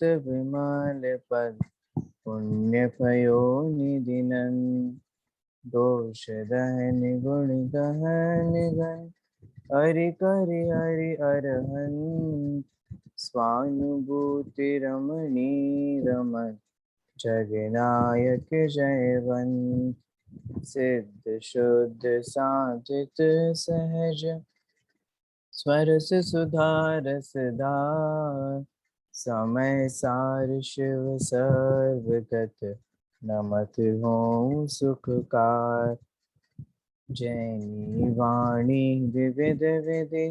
पूजित विमल पद पुण्य भयो निधिनन दोष दहन गुण गहन गण हरि करि हरि अरहन स्वानुभूति रमणी रमन जगनायक जयवंत सिद्ध शुद्ध साधित सहज स्वरस सुधारस धार समय सार शिव सर्वगत नमत हो सुखकार जैनी वाणी विविध विधि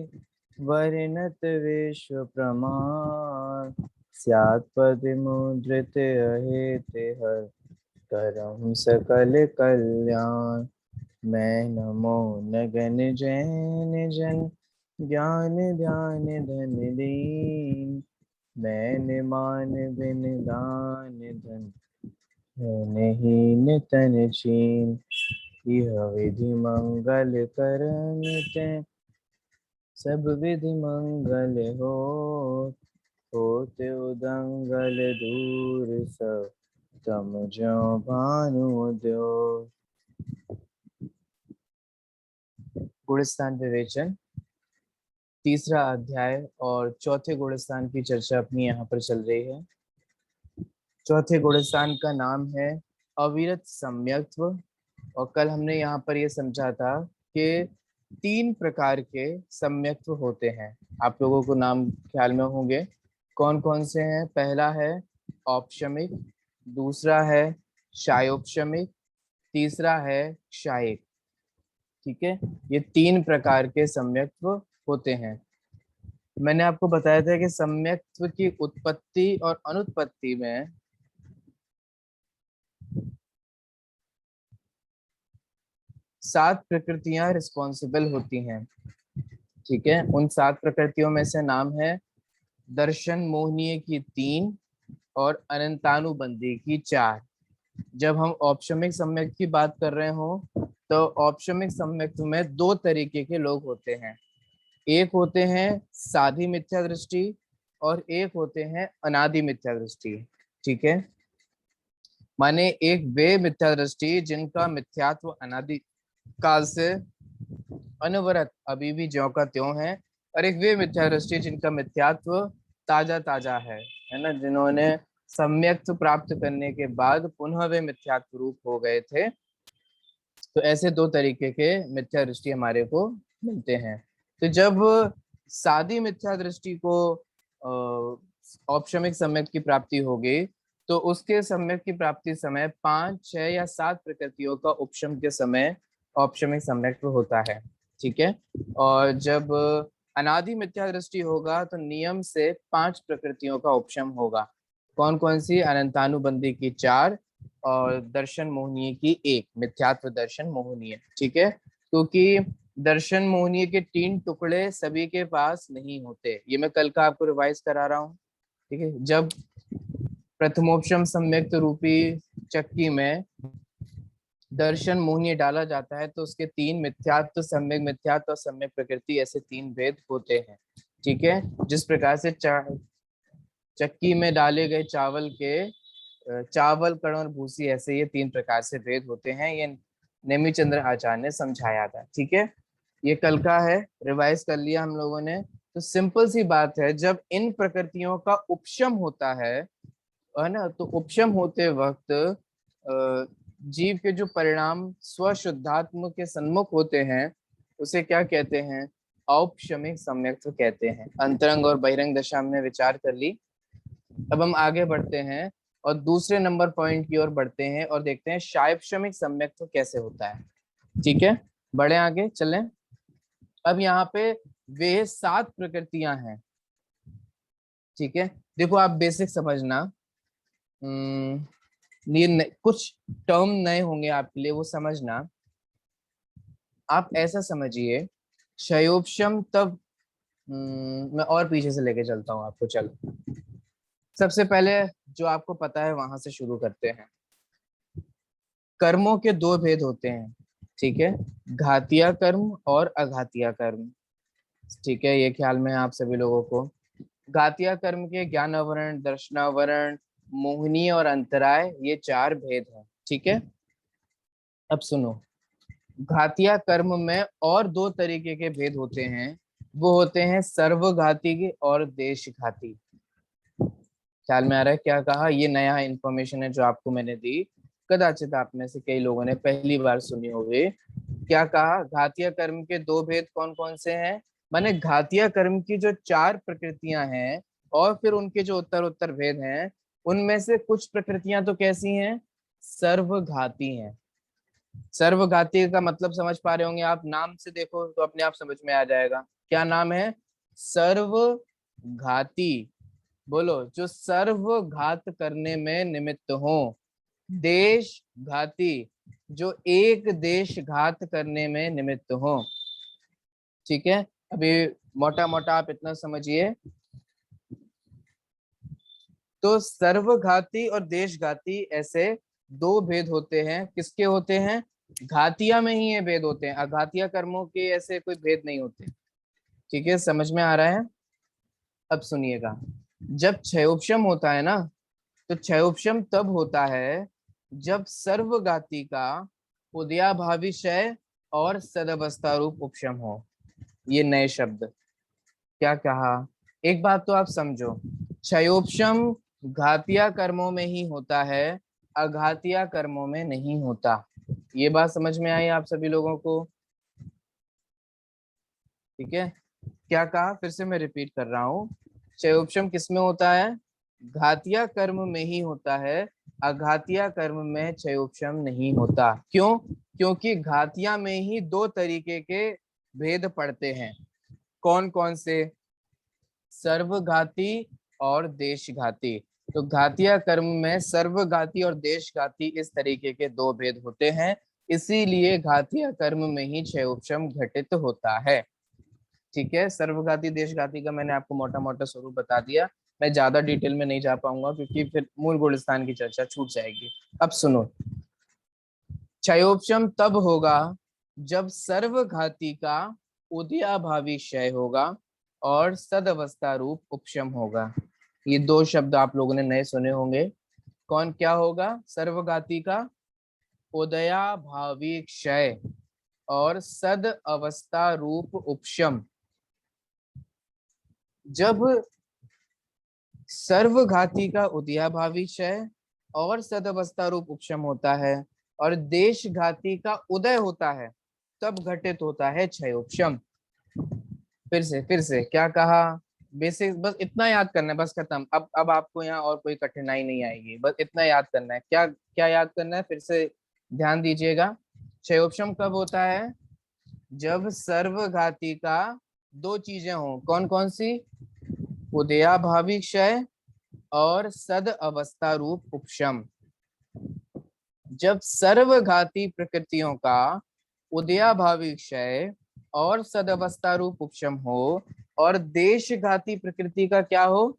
वर्णत विश्व प्रमाण स्यात् पद मुद्रित अहित हर करम सकल कल्याण मैं नमो नगन जैन जन ज्ञान ध्यान धन दीन मैं मान बिन दान धन नहीं नितन छीन यह विधि मंगल करन ते सब विधि मंगल होते उदंगल दूर सब तम जो भानु दो। गुणस्थान विवेचन तीसरा अध्याय और चौथे गुणस्थान की चर्चा अपनी यहाँ पर चल रही है। चौथे गुणस्थान का नाम है अविरत सम्यक्त्व और कल हमने यहाँ पर ये समझा था कि 3 प्रकार के सम्यक्त्व होते हैं। आप लोगों को नाम ख्याल में होंगे कौन कौन से हैं। पहला है औपशमिक, दूसरा है शायोपशमिक, तीसरा है क्षायिक। ठीक है, ये 3 प्रकार के सम्यक्त्व होते हैं। मैंने आपको बताया था कि सम्यक्त्व की उत्पत्ति और अनुत्पत्ति में सात प्रकृतियां रिस्पॉन्सिबल होती हैं। ठीक है, उन 7 प्रकृतियों में से नाम है दर्शन मोहनीय की 3 और अनंतानुबंधी की 4। जब हम औपशमिक सम्यक की बात कर रहे हो तो औपशमिक सम्यक्त्व में 2 तरीके के लोग होते हैं। एक होते हैं साधी मिथ्या दृष्टि और एक होते हैं अनादि मिथ्या दृष्टि। ठीक है, माने एक वे मिथ्या दृष्टि जिनका मिथ्यात्व अनादि काल से अनवरत अभी भी ज्यों का त्यों है, और एक वे मिथ्या दृष्टि जिनका मिथ्यात्व ताजा ताजा है ना, जिन्होंने सम्यक्त्व प्राप्त करने के बाद पुनः वे मिथ्यात्व रूप हो गए थे। तो ऐसे 2 तरीके के मिथ्या दृष्टि हमारे को मिलते हैं। तो जब सादी मिथ्या दृष्टि को औपशमिक सम्यक की प्राप्ति होगी तो उसके सम्यक की प्राप्ति समय 5, 6 या 7 प्रकृतियों का उपशम के समय औपशमिक सम्यक्त्व होता है। ठीक है, और जब अनादि मिथ्या दृष्टि होगा तो नियम से 5 प्रकृतियों का उपशम होगा। कौन कौन सी? अनंतानुबंधी की 4 और दर्शन मोहनीय की 1, मिथ्यात्व दर्शन मोहनीय। ठीक है, क्योंकि दर्शन मोहनीय के 3 टुकड़े सभी के पास नहीं होते। ये मैं कल का आपको रिवाइज करा रहा हूँ। ठीक है, जब प्रथमोपशम सम्यक्त रूपी चक्की में दर्शन मोहनीय डाला जाता है तो उसके 3 मिथ्यात्व, सम्यक मिथ्यात्व और सम्यक प्रकृति, ऐसे 3 भेद होते हैं। ठीक है, जिस प्रकार से चक्की में डाले गए चावल के चावल, कण और भूसी, ऐसे ये 3 प्रकार से भेद होते हैं। ये नेमिचंद्र आचार्य ने समझाया था। ठीक है, ये कल का है, रिवाइज कर लिया हम लोगों ने। तो सिंपल सी बात है, जब इन प्रकृतियों का उपशम होता है ना, तो उपशम होते वक्त जीव के जो परिणाम स्वशुद्धात्म के सन्मुख होते हैं उसे क्या कहते हैं? औपशमिक सम्यक्त्व कहते हैं। अंतरंग और बहिरंग दशा हमने विचार कर ली। अब हम आगे बढ़ते हैं और दूसरे नंबर पॉइंट की ओर बढ़ते हैं और देखते हैं शायोपशमिक सम्यक्त्व कैसे होता है। ठीक है, बढ़े आगे चलें। अब यहाँ पे वे 7 प्रकृतियां हैं। ठीक है, देखो आप बेसिक समझना, ये कुछ टर्म नए होंगे आपके लिए, वो समझना। आप ऐसा समझिए, क्षयोपशम तब मैं और पीछे से लेके चलता हूँ आपको। चलो, सबसे पहले जो आपको पता है वहां से शुरू करते हैं। कर्मों के 2 भेद होते हैं। ठीक है, घातिया कर्म और अघातिया कर्म। ठीक है, ये ख्याल में है आप सभी लोगों को। घातीय कर्म के ज्ञानावरण, दर्शनावरण, मोहिनी और अंतराय, ये 4 भेद हैं। ठीक है, अब सुनो। घातीय कर्म में और 2 तरीके के भेद होते हैं, वो होते हैं सर्वघाती और देशघाती। ख्याल में आ रहा है क्या कहा? ये नया इंफॉर्मेशन है जो आपको मैंने दी, कदाचित आप में से कई लोगों ने पहली बार सुनी होगी। क्या कहा? घातीय कर्म के 2 भेद कौन कौन से हैं? माने घातीय कर्म की जो 4 प्रकृतियां हैं और फिर उनके जो उत्तर उत्तर भेद हैं, उनमें से कुछ प्रकृतियां तो कैसी हैं? सर्वघाती हैं। सर्वघाती का मतलब समझ पा रहे होंगे आप, नाम से देखो तो अपने आप समझ में आ जाएगा। क्या नाम है? सर्वघाती। बोलो, जो सर्वघात करने में निमित्त हो। देश घाती, जो एक देश घात करने में निमित्त हो। ठीक है, अभी मोटा मोटा आप इतना समझिए। तो सर्वघाती और देशघाती ऐसे 2 भेद होते हैं। किसके होते हैं? घातिया में ही ये भेद होते हैं, अघातिया कर्मों के ऐसे कोई भेद नहीं होते। ठीक है, समझ में आ रहा है? अब सुनिएगा। जब क्षयोपशम होता है ना, तो क्षयोपशम तब होता है जब सर्वघाती का उदयाभावी क्षय और सदवस्था रूप उपशम हो। ये नए शब्द क्या कहा? एक बात तो आप समझो, क्षयोपशम घातिया कर्मों में ही होता है, अघातिया कर्मों में नहीं होता। ये बात समझ में आई आप सभी लोगों को? ठीक है, क्या कहा? फिर से मैं रिपीट कर रहा हूँ। क्षयोपशम किस में होता है? घातिया कर्म में ही होता है, अघातिया कर्म में क्षयोपशम नहीं होता। क्यों? क्योंकि घातिया में ही 2 तरीके के भेद पड़ते हैं। कौन कौन से? सर्वघाती और देशघाती। तो घातिया कर्म में सर्वघाती और देशघाती इस तरीके के 2 भेद होते हैं, इसीलिए घातिया कर्म में ही क्षयोपशम घटित होता है। ठीक है, सर्वघाती देशघाती का मैंने आपको मोटा मोटा स्वरूप बता दिया। मैं ज्यादा डिटेल में नहीं जा पाऊंगा क्योंकि फिर मूल गुणस्थान की चर्चा छूट जाएगी। अब सुनो, क्षयोपशम तब होगा जब सर्वघाती का उदयाभावी क्षय होगा और सदवस्था रूप उपशम होगा। ये 2 शब्द आप लोगों ने नए सुने होंगे। कौन क्या होगा? सर्वघाती का उदयाभावी क्षय और सद अवस्था रूप उपशम। जब सर्वघाती का उदयाभावी क्षय और सदवस्था रूप उपशम होता है और देशघाती का उदय होता है, तब घटित होता है क्षयोपशम। फिर से क्या कहा? बेसिक बस इतना याद करना है, बस खत्म। अब आपको यहाँ और कोई कठिनाई नहीं आएगी, बस इतना याद करना है। क्या क्या याद करना है? फिर से ध्यान दीजिएगा। क्षयोपशम कब होता है? जब सर्वघाती का 2 चीजें हों। कौन कौन सी? उदयाभावी क्षय और सद अवस्था रूप उपशम। जब सर्वघाती प्रकृतियों का उदयाभावी क्षय और सदवस्था रूप उपशम हो और देशघाती प्रकृति का क्या हो?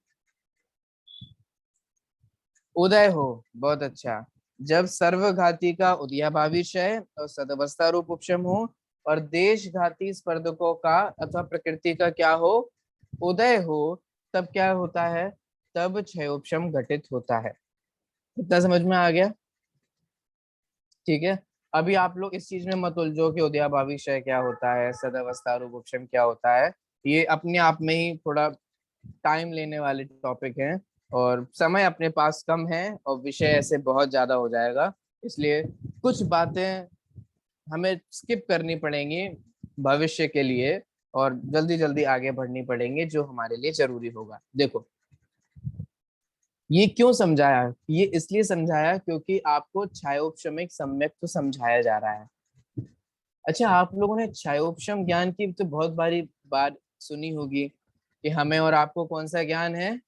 उदय हो। बहुत अच्छा। जब सर्वघाती का उदयाभावी क्षय और सदवस्था रूप उपशम हो और देशघाती स्पर्धकों का अथवा प्रकृति का क्या हो? उदय हो, तब क्या होता है? तब क्षयोपशम घटित होता है। इतना समझ में आ गया? ठीक है, अभी आप लोग इस चीज में मत उलझो कि उदयाभावी क्षय क्या होता है, सदावस्था रूप उपशम क्या होता है। ये अपने आप में ही थोड़ा टाइम लेने वाले टॉपिक हैं और समय अपने पास कम है और विषय ऐसे बहुत ज्यादा हो जाएगा, इसलिए कुछ बातें हमें स्किप करनी पड़ेंगी भविष्य के लिए और जल्दी जल्दी आगे बढ़नी पड़ेंगे, जो हमारे लिए जरूरी होगा। देखो, ये क्यों समझाया? ये इसलिए समझाया क्योंकि आपको छायोपशमिक सम्यक तो समझाया जा रहा है। अच्छा, आप लोगों ने छायोपशम ज्ञान की तो बहुत बारी बात सुनी होगी कि हमें और आपको कौन सा ज्ञान है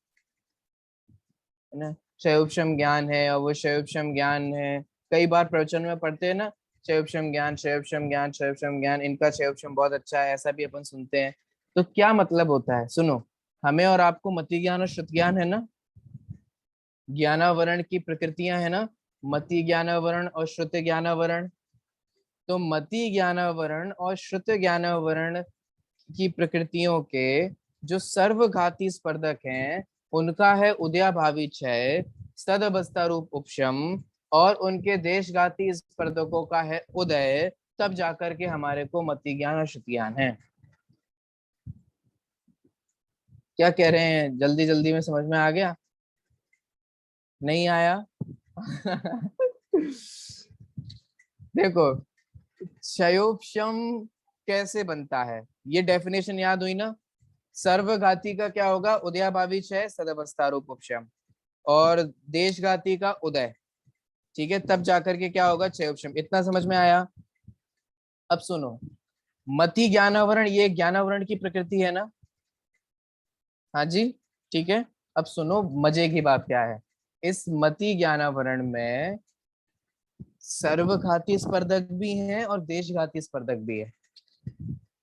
ना? क्षयोपशम ज्ञान है, और वो क्षयोपशम ज्ञान है, कई बार प्रवचन में पढ़ते हैं ना, क्षयोपशम ज्ञान, क्षयोपशम ज्ञान, क्षयोपशम ज्ञान, इनका क्षयोपशम बहुत अच्छा है, ऐसा भी अपन सुनते हैं। तो क्या मतलब होता है? सुनो, हमें और आपको मति ज्ञान और श्रुत ज्ञान है ना, ज्ञानावरण की प्रकृतियां है ना, मति ज्ञानावरण और श्रुत ज्ञानावरण। तो मति ज्ञानावरण और श्रुत ज्ञानावरण की प्रकृतियों के जो सर्वघाती स्पर्धक हैं उनका है उदयाभावी क्षय, सदअवस्था रूप उपशम, और उनके देशघाती स्पर्धकों का है उदय, तब जाकर के हमारे को मति ज्ञान और श्रुति ज्ञान है। क्या कह रहे हैं, जल्दी जल्दी में समझ में आ गया? नहीं आया? देखो, क्षयोपशम कैसे बनता है, ये डेफिनेशन याद हुई ना। सर्वघाती का क्या होगा, उदयाभावी क्षय, सदअवस्था रूप उपशम, और देशघाती का उदय। ठीक है, तब जाकर के क्या होगा, क्षयोपशम। इतना समझ में आया? अब सुनो, मति ज्ञानावरण, ये ज्ञानावरण की प्रकृति है ना। हाँ जी, ठीक है। अब सुनो मजे की बात क्या है, इस मति ज्ञानावरण में सर्वघाती स्पर्धक भी हैं और देशघाती स्पर्धक भी है।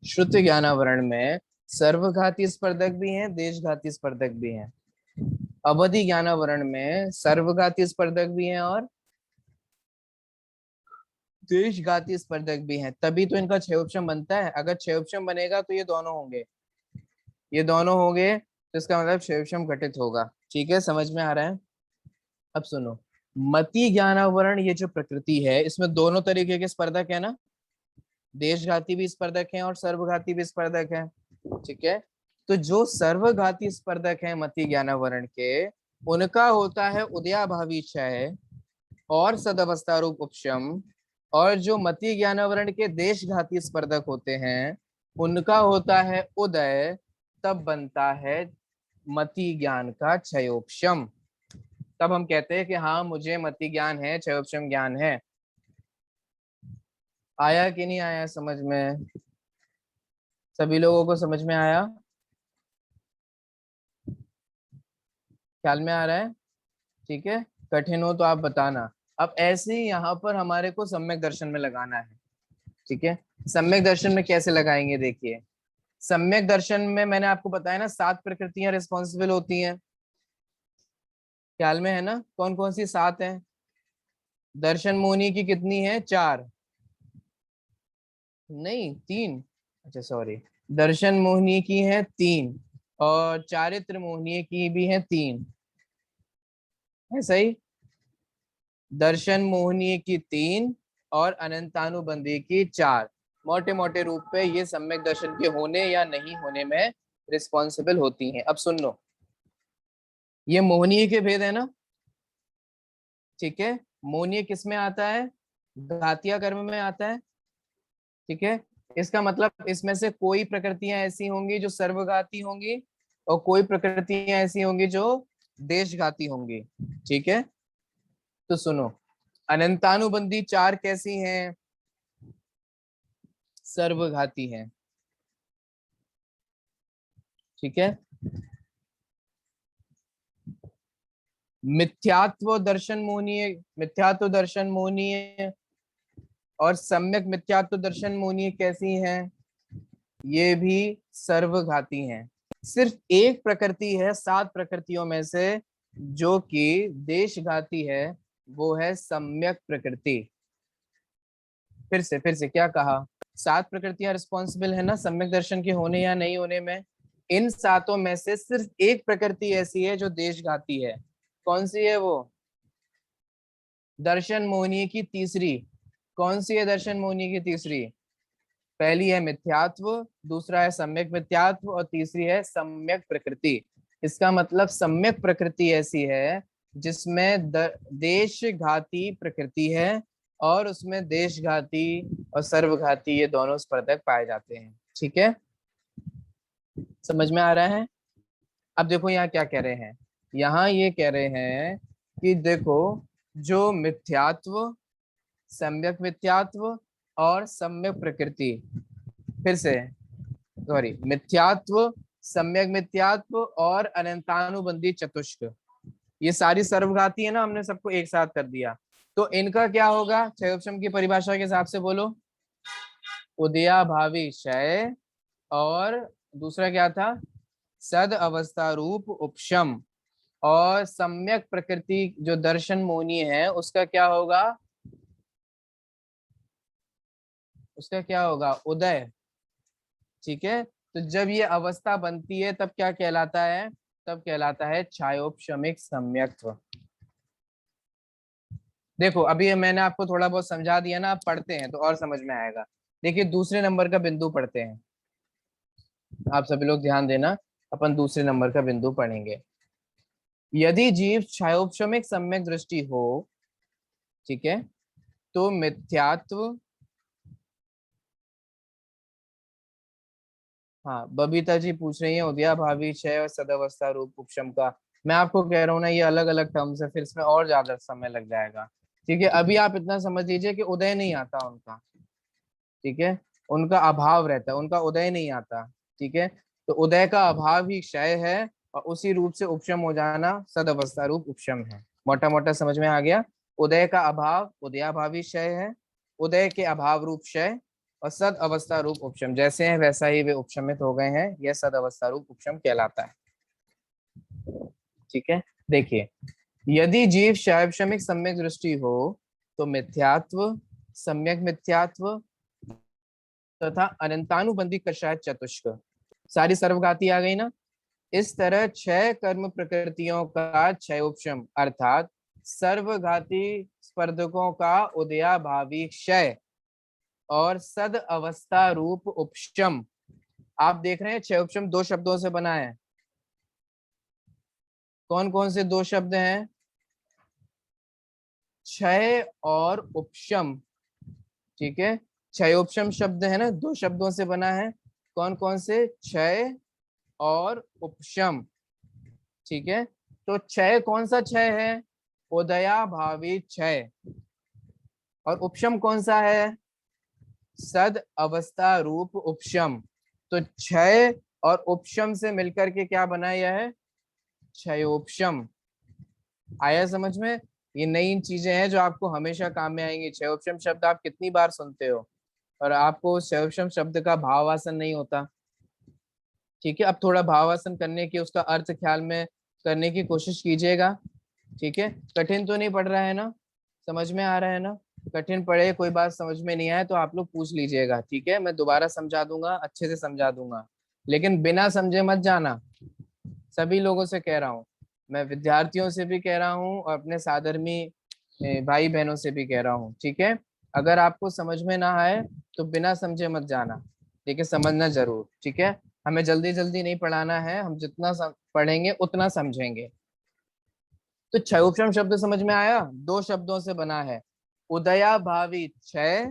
श्रुत ज्ञानावरण में सर्वघाती स्पर्धक भी हैं, देशघाती स्पर्धक भी हैं। अवधि ज्ञानावरण में सर्वघाती स्पर्धक भी हैं और देशघाती स्पर्धक भी हैं। तभी तो इनका क्षयोपशम बनता है। अगर क्षयोपशम बनेगा तो ये दोनों होंगे, ये दोनों होंगे, तो इसका मतलब क्षयोपशम घटित होगा। ठीक है, समझ में आ रहा है? अब सुनो, मति ज्ञानावरण ये जो प्रकृति है, इसमें दोनों तरीके के स्पर्धक है ना, देशघाती भी स्पर्धक हैं और सर्वघाती भी स्पर्धक हैं। ठीक है, तो जो सर्वघाती स्पर्धक हैं मति ज्ञानावरण के, उनका होता है उदयाभावी क्षय और सदअवस्था रूप उपशम, और जो मति ज्ञानावरण के देशघाती स्पर्धक होते हैं उनका होता है उदय, तब बनता है मति ज्ञान का क्षयोपशम। तब हम कहते हैं कि हाँ मुझे मति ज्ञान है, क्षयोपशम ज्ञान है। आया कि नहीं आया समझ में? सभी लोगों को समझ में आया? ख्याल में आ रहा है? ठीक है, कठिन हो तो आप बताना। अब ऐसे ही यहाँ पर हमारे को सम्यक दर्शन में लगाना है। ठीक है, सम्यक दर्शन में कैसे लगाएंगे, देखिए। सम्यक दर्शन में मैंने आपको बताया ना, 7 प्रकृतियां रिस्पॉन्सिबल होती हैं। ख्याल में है ना, कौन कौन सी 7 हैं? दर्शन मोहिनी की कितनी है, 4? नहीं, 3। अच्छा सॉरी, दर्शन मोहिनी की है 3, और चारित्र मोहिनी की भी है 3। ऐसा ही, दर्शन मोहिनी की 3 और अनंतानुबंधी की 4, मोटे मोटे रूप पे ये सम्यक दर्शन के होने या नहीं होने में रिस्पॉन्सिबल होती हैं। अब सुन लो, ये मोहनीय के भेद है ना। ठीक है, मोहनीय किस में आता है, घातिया कर्म में आता है। ठीक है, इसका मतलब इसमें से कोई प्रकृतियां ऐसी होंगी जो सर्वघाती होंगी, और कोई प्रकृतियां ऐसी होंगी जो देशघाती होंगी। ठीक है, तो सुनो, अनंतानुबंधी 4 कैसी हैं, सर्वघाती हैं। ठीक है, मिथ्यात्व दर्शन मोहनीय, मिथ्यात्व दर्शन मोहनीय और सम्यक मिथ्यात्व दर्शन मोहनीय कैसी हैं, ये भी सर्वघाती हैं। सिर्फ एक प्रकृति है 7 प्रकृतियों में से जो कि देशघाती है, वो है सम्यक प्रकृति। फिर से क्या कहा, 7 प्रकृतियां रिस्पॉन्सिबल है ना सम्यक दर्शन के होने या नहीं होने में। इन 7 में से सिर्फ एक प्रकृति ऐसी है जो देशघाती है। कौन सी है वो? दर्शन मोहिनी की तीसरी। कौन सी है दर्शन मोहिनी की तीसरी? पहली है मिथ्यात्व, दूसरा है सम्यक मिथ्यात्व, और तीसरी है सम्यक प्रकृति। इसका मतलब सम्यक प्रकृति ऐसी है जिसमें देशघाती प्रकृति है, और उसमें देशघाती और सर्वघाती ये दोनों स्पर्धक पाए जाते हैं। ठीक है, समझ में आ रहा है? अब देखो यहाँ क्या कह रहे हैं, यहाँ ये कह रहे हैं कि देखो, जो मिथ्यात्व, सम्यक मिथ्यात्व और सम्यक प्रकृति, फिर से सॉरी, मिथ्यात्व, सम्यक मिथ्यात्व और अनंतानुबंधी चतुष्क, ये सारी सर्वघाती है ना, हमने सबको एक साथ कर दिया। तो इनका क्या होगा, क्षयोपशम की परिभाषा के हिसाब से बोलो, उदयाभावी क्षय, और दूसरा क्या था, सद अवस्था रूप उपशम, और सम्यक प्रकृति जो दर्शन मोनी है उसका क्या होगा, उसका क्या होगा, उदय। ठीक है, तो जब ये अवस्था बनती है तब क्या कहलाता है? तब कहलाता है छायोपशमिक सम्यक्त्व। देखो अभी ये मैंने आपको थोड़ा बहुत समझा दिया ना, आप पढ़ते हैं तो और समझ में आएगा। देखिए दूसरे नंबर का बिंदु पढ़ते हैं, आप सभी लोग ध्यान देना, अपन दूसरे नंबर का बिंदु पढ़ेंगे। यदि जीव छायोपशमिक सम्यक दृष्टि हो, ठीक है, तो मिथ्यात्व, हाँ बबीता जी पूछ रही है उदयाभावी क्षय और सदावस्था रूप उपशम का। मैं आपको कह रहा हूँ ना, ये अलग अलग टर्म्स है, फिर इसमें और ज्यादा समय लग जाएगा। ठीक है, अभी आप इतना समझ लीजिए कि उदय नहीं आता उनका, ठीक है, उनका अभाव रहता है, उनका उदय नहीं आता। ठीक है, तो उदय का अभाव ही क्षय है, और उसी रूप से उपशम हो जाना सदअवस्था रूप उपशम है। मोटा मोटा समझ में आ गया? उदय का अभाव उदयाभावी क्षय है, उदय के अभाव रूप क्षय, और सद अवस्था रूप उपशम जैसे हैं वैसा ही वे उपशमित हो गए हैं, यह सद अवस्था रूप उपशम कहलाता है। ठीक है, देखिए यदि जीव शैवशमिक सम्यक दृष्टि हो तो मिथ्यात्व, सम्यक मिथ्यात्व तथा अनंतानुबंधी कषाय चतुष्क, सारी सर्वघाती आ गई ना। इस तरह छह कर्म प्रकृतियों का क्षयोपशम अर्थात सर्वघाती स्पर्धकों का उदयाभावी क्षय और सद अवस्था रूप उपशम, आप देख रहे हैं क्षयोपशम दो शब्दों से बना है। कौन कौन से दो शब्द हैं? क्षय और उपशम। ठीक है, क्षयोपशम शब्द है ना, दो शब्दों से बना है। कौन कौन से? क्षय और उपशम। ठीक है, तो क्षय कौन सा क्षय है? उदयाभावी क्षय। और उपशम कौन सा है? सद अवस्था रूप उपशम। तो क्षय और उपशम से मिलकर के क्या बना यह है? क्षयोपशम। आया समझ में? ये नई चीजें हैं जो आपको हमेशा काम में आएंगी। क्षयोपशम शब्द आप कितनी बार सुनते हो, और आपको क्षयोपशम शब्द का भावासन नहीं होता। ठीक है, अब थोड़ा भावासन करने की, उसका अर्थ ख्याल में करने की कोशिश कीजिएगा। ठीक है, कठिन तो नहीं पड़ रहा है ना, समझ में आ रहा है ना? कठिन पड़े, कोई बात समझ में नहीं आए तो आप लोग पूछ लीजिएगा, ठीक है, मैं दोबारा समझा दूंगा, अच्छे से समझा दूंगा, लेकिन बिना समझे मत जाना। सभी लोगों से कह रहा हूँ, मैं विद्यार्थियों से भी कह रहा हूँ और अपने साधर्मी भाई बहनों से भी कह रहा हूँ। ठीक है, अगर आपको समझ में ना आए तो बिना समझे मत जाना, ठीक है, समझना जरूर। ठीक है, हमें जल्दी जल्दी नहीं पढ़ाना है, हम जितना पढ़ेंगे उतना समझेंगे। तो क्षयोपशम शब्द समझ में आया? दो शब्दों से बना है, उदयाभावी क्षय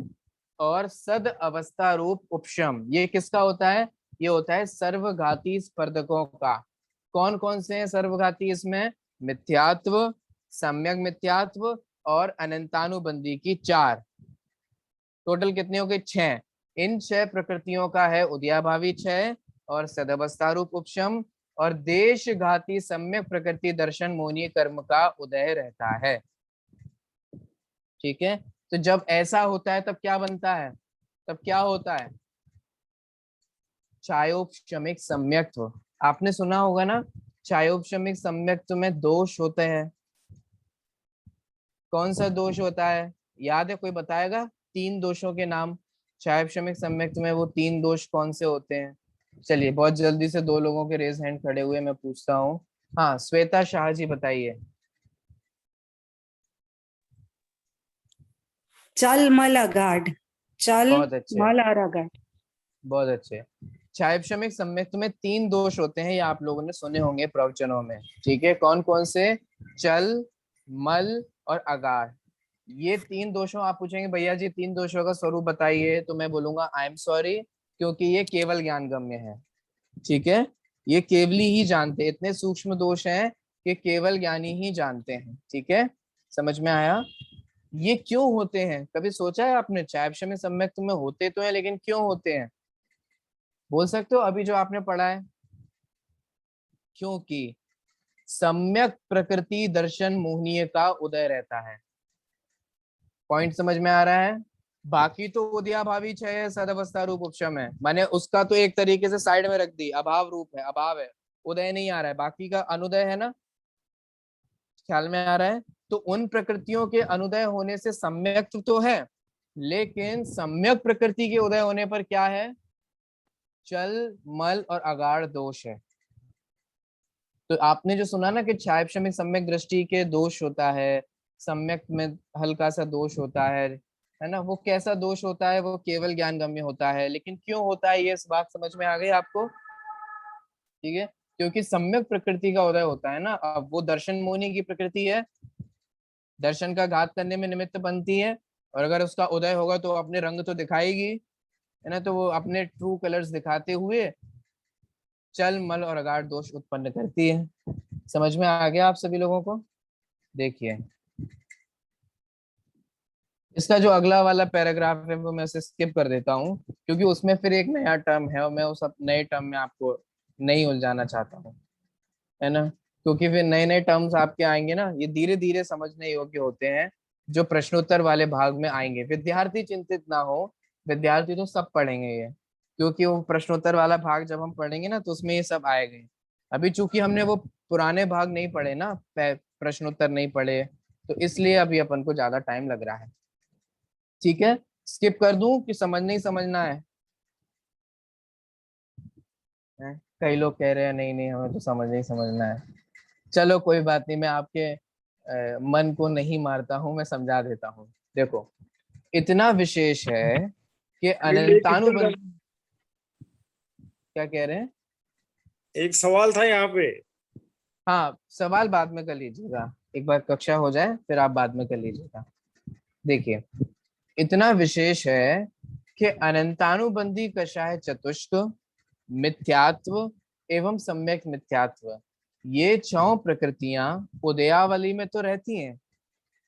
और सद अवस्था रूप उपशम। ये किसका होता है? ये होता है सर्वघाती स्पर्धकों का। कौन कौन से हैं सर्वघाती इसमें? मिथ्यात्व, सम्यक मिथ्यात्व और अनंतानुबंधी की चार, टोटल कितनी हो गई? छह। इन छह प्रकृतियों का है उदयाभावी क्षय और सदवस्था रूप उपशम, और देश घाती सम्यक प्रकृति दर्शन मोहनीय कर्म का उदय रहता है। ठीक है, तो जब ऐसा होता है तब क्या बनता है? तब क्या होता है? चायोपशमिक सम्यक्त्व। आपने सुना होगा ना, चायोपशमिक सम्यक्त्व में दोष होते हैं। कौन सा दोष होता है? याद है? कोई बताएगा तीन दोषों के नाम? चायोपशमिक सम्यक्त्व में वो तीन दोष कौन से होते हैं? चलिए बहुत जल्दी से, दो लोगों के रेज हैंड खड़े हुए, मैं पूछता हूँ। हाँ श्वेता शाह जी बताइए। चल मल अगाढ़, चल बहुत अच्छे, मल और अगाढ़। बहुत अच्छे। क्षायपशमिक सम्यक्त्व में तीन दोष होते हैं, ये आप लोगों ने सुने होंगे प्रवचनों में। ठीक है, कौन कौन से? चल, मल और अगार। ये तीन दोषों, आप पूछेंगे भैया जी तीन दोषों का स्वरूप बताइए, तो मैं बोलूंगा आई एम सॉरी, क्योंकि ये केवल ज्ञान गम्य है। ठीक है, ये केवली ही जानते हैं, इतने सूक्ष्म दोष हैं कि केवल ज्ञानी ही जानते हैं। ठीक है, समझ में आया? ये क्यों होते हैं, कभी सोचा है आपने? क्षायपशमिक सम्यक्त्व में होते तो है, लेकिन क्यों होते हैं? बोल सकते हो अभी जो आपने पढ़ा है? क्योंकि सम्यक प्रकृति दर्शन मोहनीय का उदय रहता है। पॉइंट समझ में आ रहा है? बाकी तो उदयाभावी क्षय है, सदवस्था रूप उपशम है, माने उसका तो एक तरीके से साइड में रख दी, अभाव रूप है, अभाव है, उदय नहीं आ रहा है, बाकी का अनुदय है ना। ख्याल में आ रहा है? तो उन प्रकृतियों के अनुदय होने से सम्यक तो है, लेकिन सम्यक प्रकृति के उदय होने पर क्या है? चल मल और अगाढ़ दोष है। तो आपने जो सुना ना कि छायाक्षमिक सम्यक दृष्टि के दोष होता है, सम्यक में हल्का सा दोष होता है ना, वो कैसा दोष होता है, वो केवल ज्ञान गम्य होता है। लेकिन क्यों होता है ये इस बात समझ में आ गई आपको? ठीक है, क्योंकि सम्यक प्रकृति का उदय होता है ना। अब वो दर्शन मोहिनी की प्रकृति है, दर्शन का घात करने में निमित्त बनती है, और अगर उसका उदय होगा तो अपने रंग तो दिखाएगी, है ना। तो वो अपने ट्रू कलर्स दिखाते हुए चल मल और अगाढ़ दोष उत्पन्न करती है। समझ में आ गया आप सभी लोगों को? देखिए, इसका जो अगला वाला पैराग्राफ है वो मैं उसे स्किप कर देता हूँ, क्योंकि उसमें फिर एक नया टर्म है और मैं उस नए टर्म में आपको नहीं उलझाना चाहता हूँ, है ना। क्योंकि फिर नए नए टर्म्स आपके आएंगे ना, ये धीरे धीरे समझने योग्य होते हैं, जो प्रश्नोत्तर वाले भाग में आएंगे। विद्यार्थी चिंतित ना हो, विद्यार्थी तो सब पढ़ेंगे ये, क्योंकि वो प्रश्नोत्तर वाला भाग जब हम पढ़ेंगे ना तो उसमें ये सब आएंगे। अभी चूंकि हमने वो पुराने भाग नहीं पढ़े ना, प्रश्नोत्तर नहीं पढ़े, तो इसलिए अभी अपन को ज्यादा टाइम लग रहा है। ठीक है, स्किप कर दूं कि समझ नहीं समझना है? कई लोग कह रहे हैं नहीं नहीं हमें तो समझ नहीं समझना है। चलो कोई बात नहीं, मैं आपके मन को नहीं मारता हूँ, मैं समझा देता हूँ। देखो, इतना विशेष है कि अभी ये कितना था? अनंतानुबंध। क्या कह रहे हैं? एक सवाल था यहाँ पे। हाँ, सवाल बाद में कर लीजिएगा, एक बार कक्षा हो जाए फिर आप बाद में कर लीजिएगा। देखिए, इतना विशेष है कि अनंतानुबंधी कषाय चतुष्क, मिथ्यात्व एवं सम्यक मिथ्यात्व, ये 4 प्रकृतियां उदयावली में तो रहती हैं,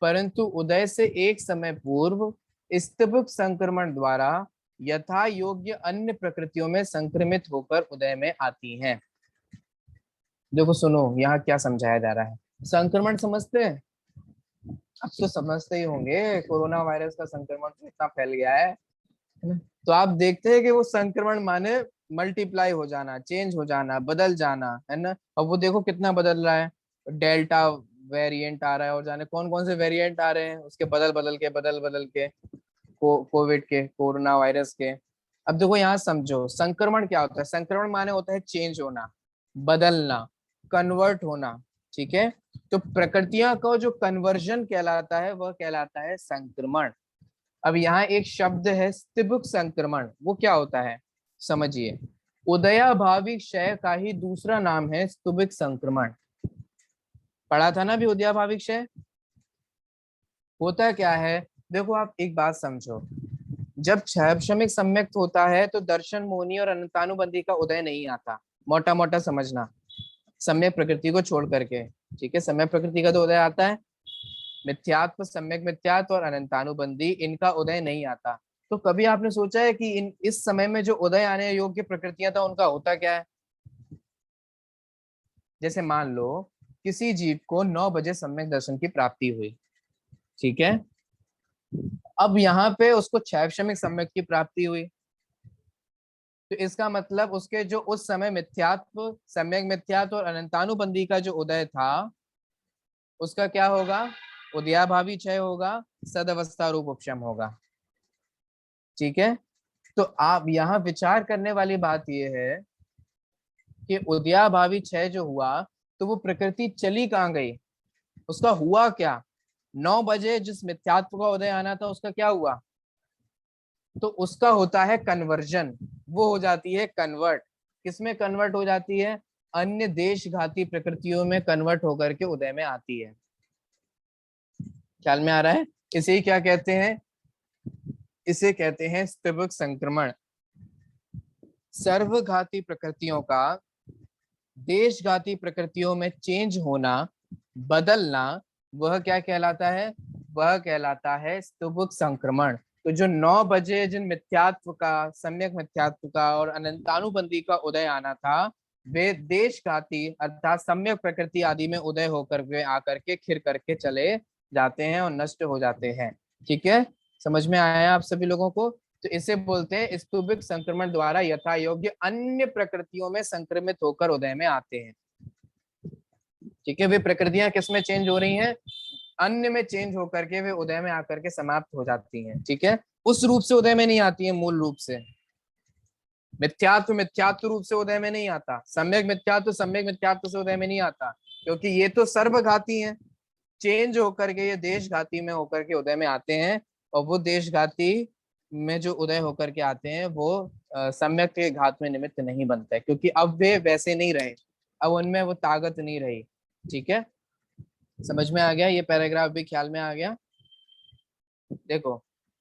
परंतु उदय से एक समय पूर्व स्तबक संक्रमण द्वारा यथा योग्य अन्य प्रकृतियों में संक्रमित होकर उदय में आती हैं। देखो सुनो, यहाँ क्या समझाया जा रहा है। संक्रमण समझते हैं? अब तो समझते ही होंगे, कोरोना वायरस का संक्रमण तो इतना फैल गया है ना? तो आप देखते हैं कि वो संक्रमण माने मल्टीप्लाई हो जाना, चेंज हो जाना, बदल जाना, है ना। अब वो देखो कितना बदल रहा है, डेल्टा वेरिएंट आ रहा है, और जाने कौन कौन से वेरिएंट आ रहे हैं उसके, बदल बदल के कोविड के, कोरोना वायरस के। अब देखो यहाँ समझो, संक्रमण क्या होता है? संक्रमण माने होता है चेंज होना, बदलना, कन्वर्ट होना। ठीक है, तो प्रकृतियां का जो कन्वर्जन कहलाता है वह कहलाता है संक्रमण। अब यहाँ एक शब्द है स्तिबक संक्रमण, वो क्या होता है समझिए। उदयाभावी क्षय का ही दूसरा नाम है स्तुबिक संक्रमण। पढ़ा था ना भी उदयाभावी क्षय होता क्या है। देखो आप एक बात समझो, जब क्षयक्षमिक सम्यक्त होता है तो दर्शन मोहिनी और अनंतानुबंधी का उदय नहीं आता, मोटा मोटा समझना, सम्यक प्रकृति को छोड़ करके। ठीक है, सम्यक प्रकृति का तो उदय आता है, मिथ्यात्व, सम्यक मिथ्यात्व और अनंतानुबंधी, इनका उदय नहीं आता। तो कभी आपने सोचा है कि इस समय में जो उदय आने योग्य प्रकृतियां था उनका होता क्या है? जैसे मान लो किसी जीव को 9 बजे सम्यक दर्शन की प्राप्ति हुई, ठीक है। अब यहाँ पे उसको क्षयक्षमिक सम्यक की प्राप्ति हुई, तो इसका मतलब उसके जो उस समय मिथ्यात्व, सम्यक मिथ्यात्व और अनंतानुबंधी का जो उदय था उसका क्या होगा? उदयाभावी क्षय होगा, सदअवस्था रूप उपशम होगा। ठीक है, तो आप यहाँ विचार करने वाली बात यह है कि उदयाभावी क्षय जो हुआ तो वो प्रकृति चली कहाँ गई, उसका हुआ क्या? 9 बजे जिस मिथ्यात्व का उदय आना था उसका क्या हुआ? तो उसका होता है कन्वर्जन, वो हो जाती है कन्वर्ट। किसमें कन्वर्ट हो जाती है? अन्य देशघाती प्रकृतियों में कन्वर्ट होकर के उदय में आती है। ख्याल में आ रहा है? इसे ही क्या कहते हैं? इसे कहते हैं स्तिबक संक्रमण। सर्वघाती प्रकृतियों का देशघाती प्रकृतियों में चेंज होना, बदलना, वह क्या कहलाता है? वह कहलाता है स्तुबक संक्रमण। तो जो 9 बजे जिन मिथ्यात्व का, सम्यक मिथ्यात्व का और अनंतानुबंधी का उदय आना था, वे देशघाती अर्थात सम्यक प्रकृति आदि में उदय होकर वे आकर के खिर करके चले जाते हैं और नष्ट हो जाते हैं। ठीक है, समझ में आया आप सभी लोगों को? तो इसे बोलते हैं स्तुबिक संक्रमण द्वारा यथा योग्य अन्य प्रकृतियों में संक्रमित होकर उदय में आते हैं। ठीक है, वे प्रकृतियां किस में चेंज हो रही हैं? अन्य में चेंज होकर के वे उदय में आकर के समाप्त हो जाती हैं। ठीक है, उस रूप से उदय में नहीं आती है मूल रूप से। मिथ्यात्व मिथ्यात्व रूप से उदय में नहीं आता, सम्यक मिथ्यात्व से उदय में नहीं आता, क्योंकि ये तो सर्वघाती है, चेंज होकर के ये देशघाती में होकर के उदय में आते हैं, और वो देशघाती में जो उदय होकर के आते हैं वो सम्यक के घात में निमित्त नहीं बनता है, क्योंकि अब वे वैसे नहीं रहे, अब उनमें वो ताकत नहीं रही। ठीक है, समझ में आ गया, ये पैराग्राफ भी ख्याल में आ गया। देखो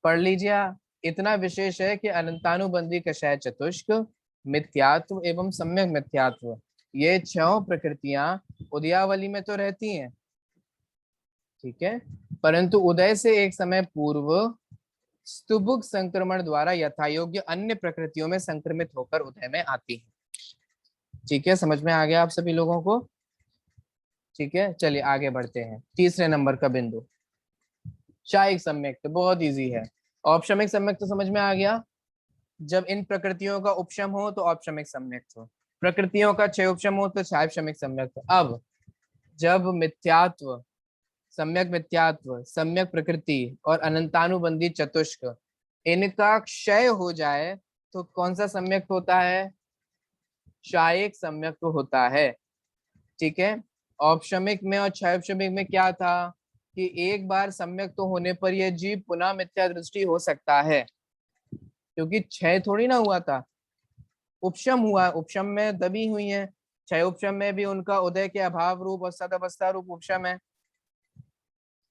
पढ़ लीजिए, इतना विशेष है कि अनंतानुबंधी कषाय चतुष्क, मिथ्यात्व एवं सम्यक मिथ्यात्व, ये 6 प्रकृतियां उदयावली में तो रहती हैं, ठीक है, परंतु उदय से एक समय पूर्व स्तुभुक संक्रमण द्वारा यथायोग्य अन्य प्रकृतियों में संक्रमित होकर उदय में आती है। ठीक है, समझ में आ गया आप सभी लोगों को? ठीक है, चलिए आगे बढ़ते हैं। तीसरे नंबर का बिंदु शायिक सम्यक, तो बहुत इजी है। औपशमिक सम्यक तो समझ में आ गया, जब इन प्रकृतियों का उपशम हो तो औपशमिक सम्यक हो, प्रकृतियों का 6 उपशम हो तो शायिक सम्यक हो। अब जब मिथ्यात्व, सम्यक मिथ्यात्व, सम्यक प्रकृति और अनंतानुबंधी चतुष्क, इनका क्षय हो जाए तो कौन सा सम्यक होता है? शायिक सम्यक होता है। ठीक है, औपशमिक में और क्षयोपशमिक में क्या था कि एक बार सम्यक तो होने पर यह जीव पुनः मिथ्या दृष्टि हो सकता है, क्योंकि क्षय थोड़ी ना हुआ था, उपशम हुआ, उपशम में दबी हुई है, क्षय उपशम में भी उनका उदय के अभाव रूप और सदअवस्था रूप उपशम है,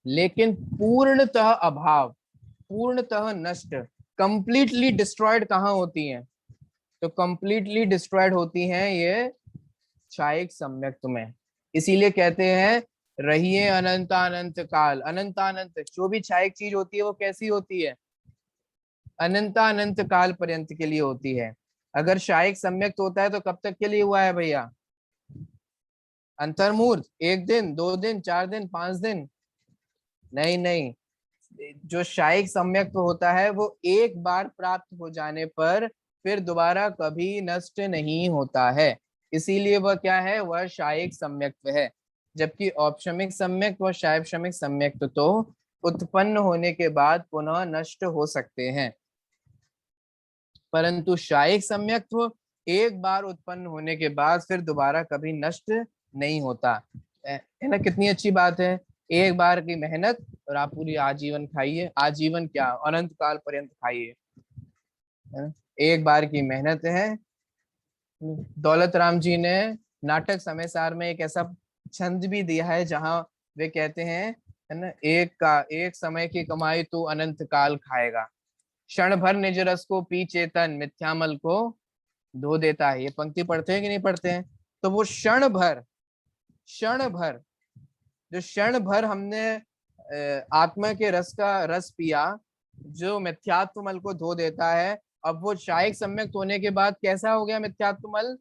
लेकिन पूर्णतः अभाव, पूर्णतः नष्ट, कंप्लीटली डिस्ट्रॉयड कहाँ होती हैं? तो कंप्लीटली डिस्ट्रॉयड होती हैं ये क्षायिक सम्यक्त्व में। इसीलिए कहते हैं रहिए अनंतानंत काल, अनंतानंत जो भी क्षायिक चीज होती है वो कैसी होती है? अनंतानंत काल पर्यंत के लिए होती है। अगर क्षायिक सम्यक्त्व होता है तो कब तक के लिए हुआ है भैया? अंतर्मूर्त 1 दिन, 2 दिन, 4 दिन, 5 दिन? नहीं नहीं, जो क्षायिक सम्यक्त्व होता है वो एक बार प्राप्त हो जाने पर फिर दोबारा कभी नष्ट नहीं होता है, इसीलिए वह क्या है? वह क्षायिक सम्यक्त्व है। जबकि औपशमिक सम्यक्त्व व क्षायपशमिक सम्यक्त्व तो उत्पन्न होने के बाद पुनः नष्ट हो सकते हैं, परंतु क्षायिक सम्यक्त्व एक बार उत्पन्न होने के बाद फिर दोबारा कभी नष्ट नहीं होता है ना? कितनी अच्छी बात है, एक बार की मेहनत और आप पूरी आजीवन खाइए, आजीवन क्या अनंत काल पर्यंत खाइए, एक बार की मेहनत है। दौलत राम जी ने नाटक समय सार में एक ऐसा छंद भी दिया है जहां वे कहते हैं, है ना, एक समय की कमाई तू अनंत काल खाएगा, क्षण भर निज रस को पी चेतन, मिथ्यामल को धो देता है। ये पंक्ति पढ़ते हैं कि नहीं पढ़ते हैं? तो वो क्षण भर जो क्षण भर हमने आत्मा के रस का रस पिया, जो मिथ्यात्व मल को धो देता है, अब वो क्षायिक सम्यक होने के बाद कैसा हो गया मिथ्यात्व मल?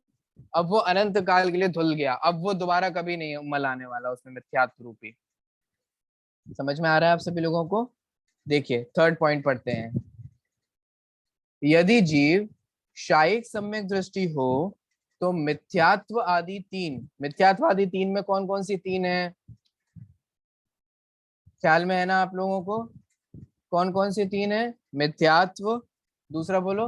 अब वो अनंत काल के लिए धुल गया, अब वो दोबारा कभी नहीं मल आने वाला उसमें मिथ्यात्व रूपी। समझ में आ रहा है आप सभी लोगों को? देखिए थर्ड पॉइंट पढ़ते हैं। यदि जीव क्षायिक सम्यक दृष्टि हो तो मिथ्यात्व आदि 3, मिथ्यात्व आदि 3 में कौन कौन सी 3 है? ख्याल में है ना आप लोगों को? कौन कौन सी 3 है? मिथ्यात्व, दूसरा बोलो,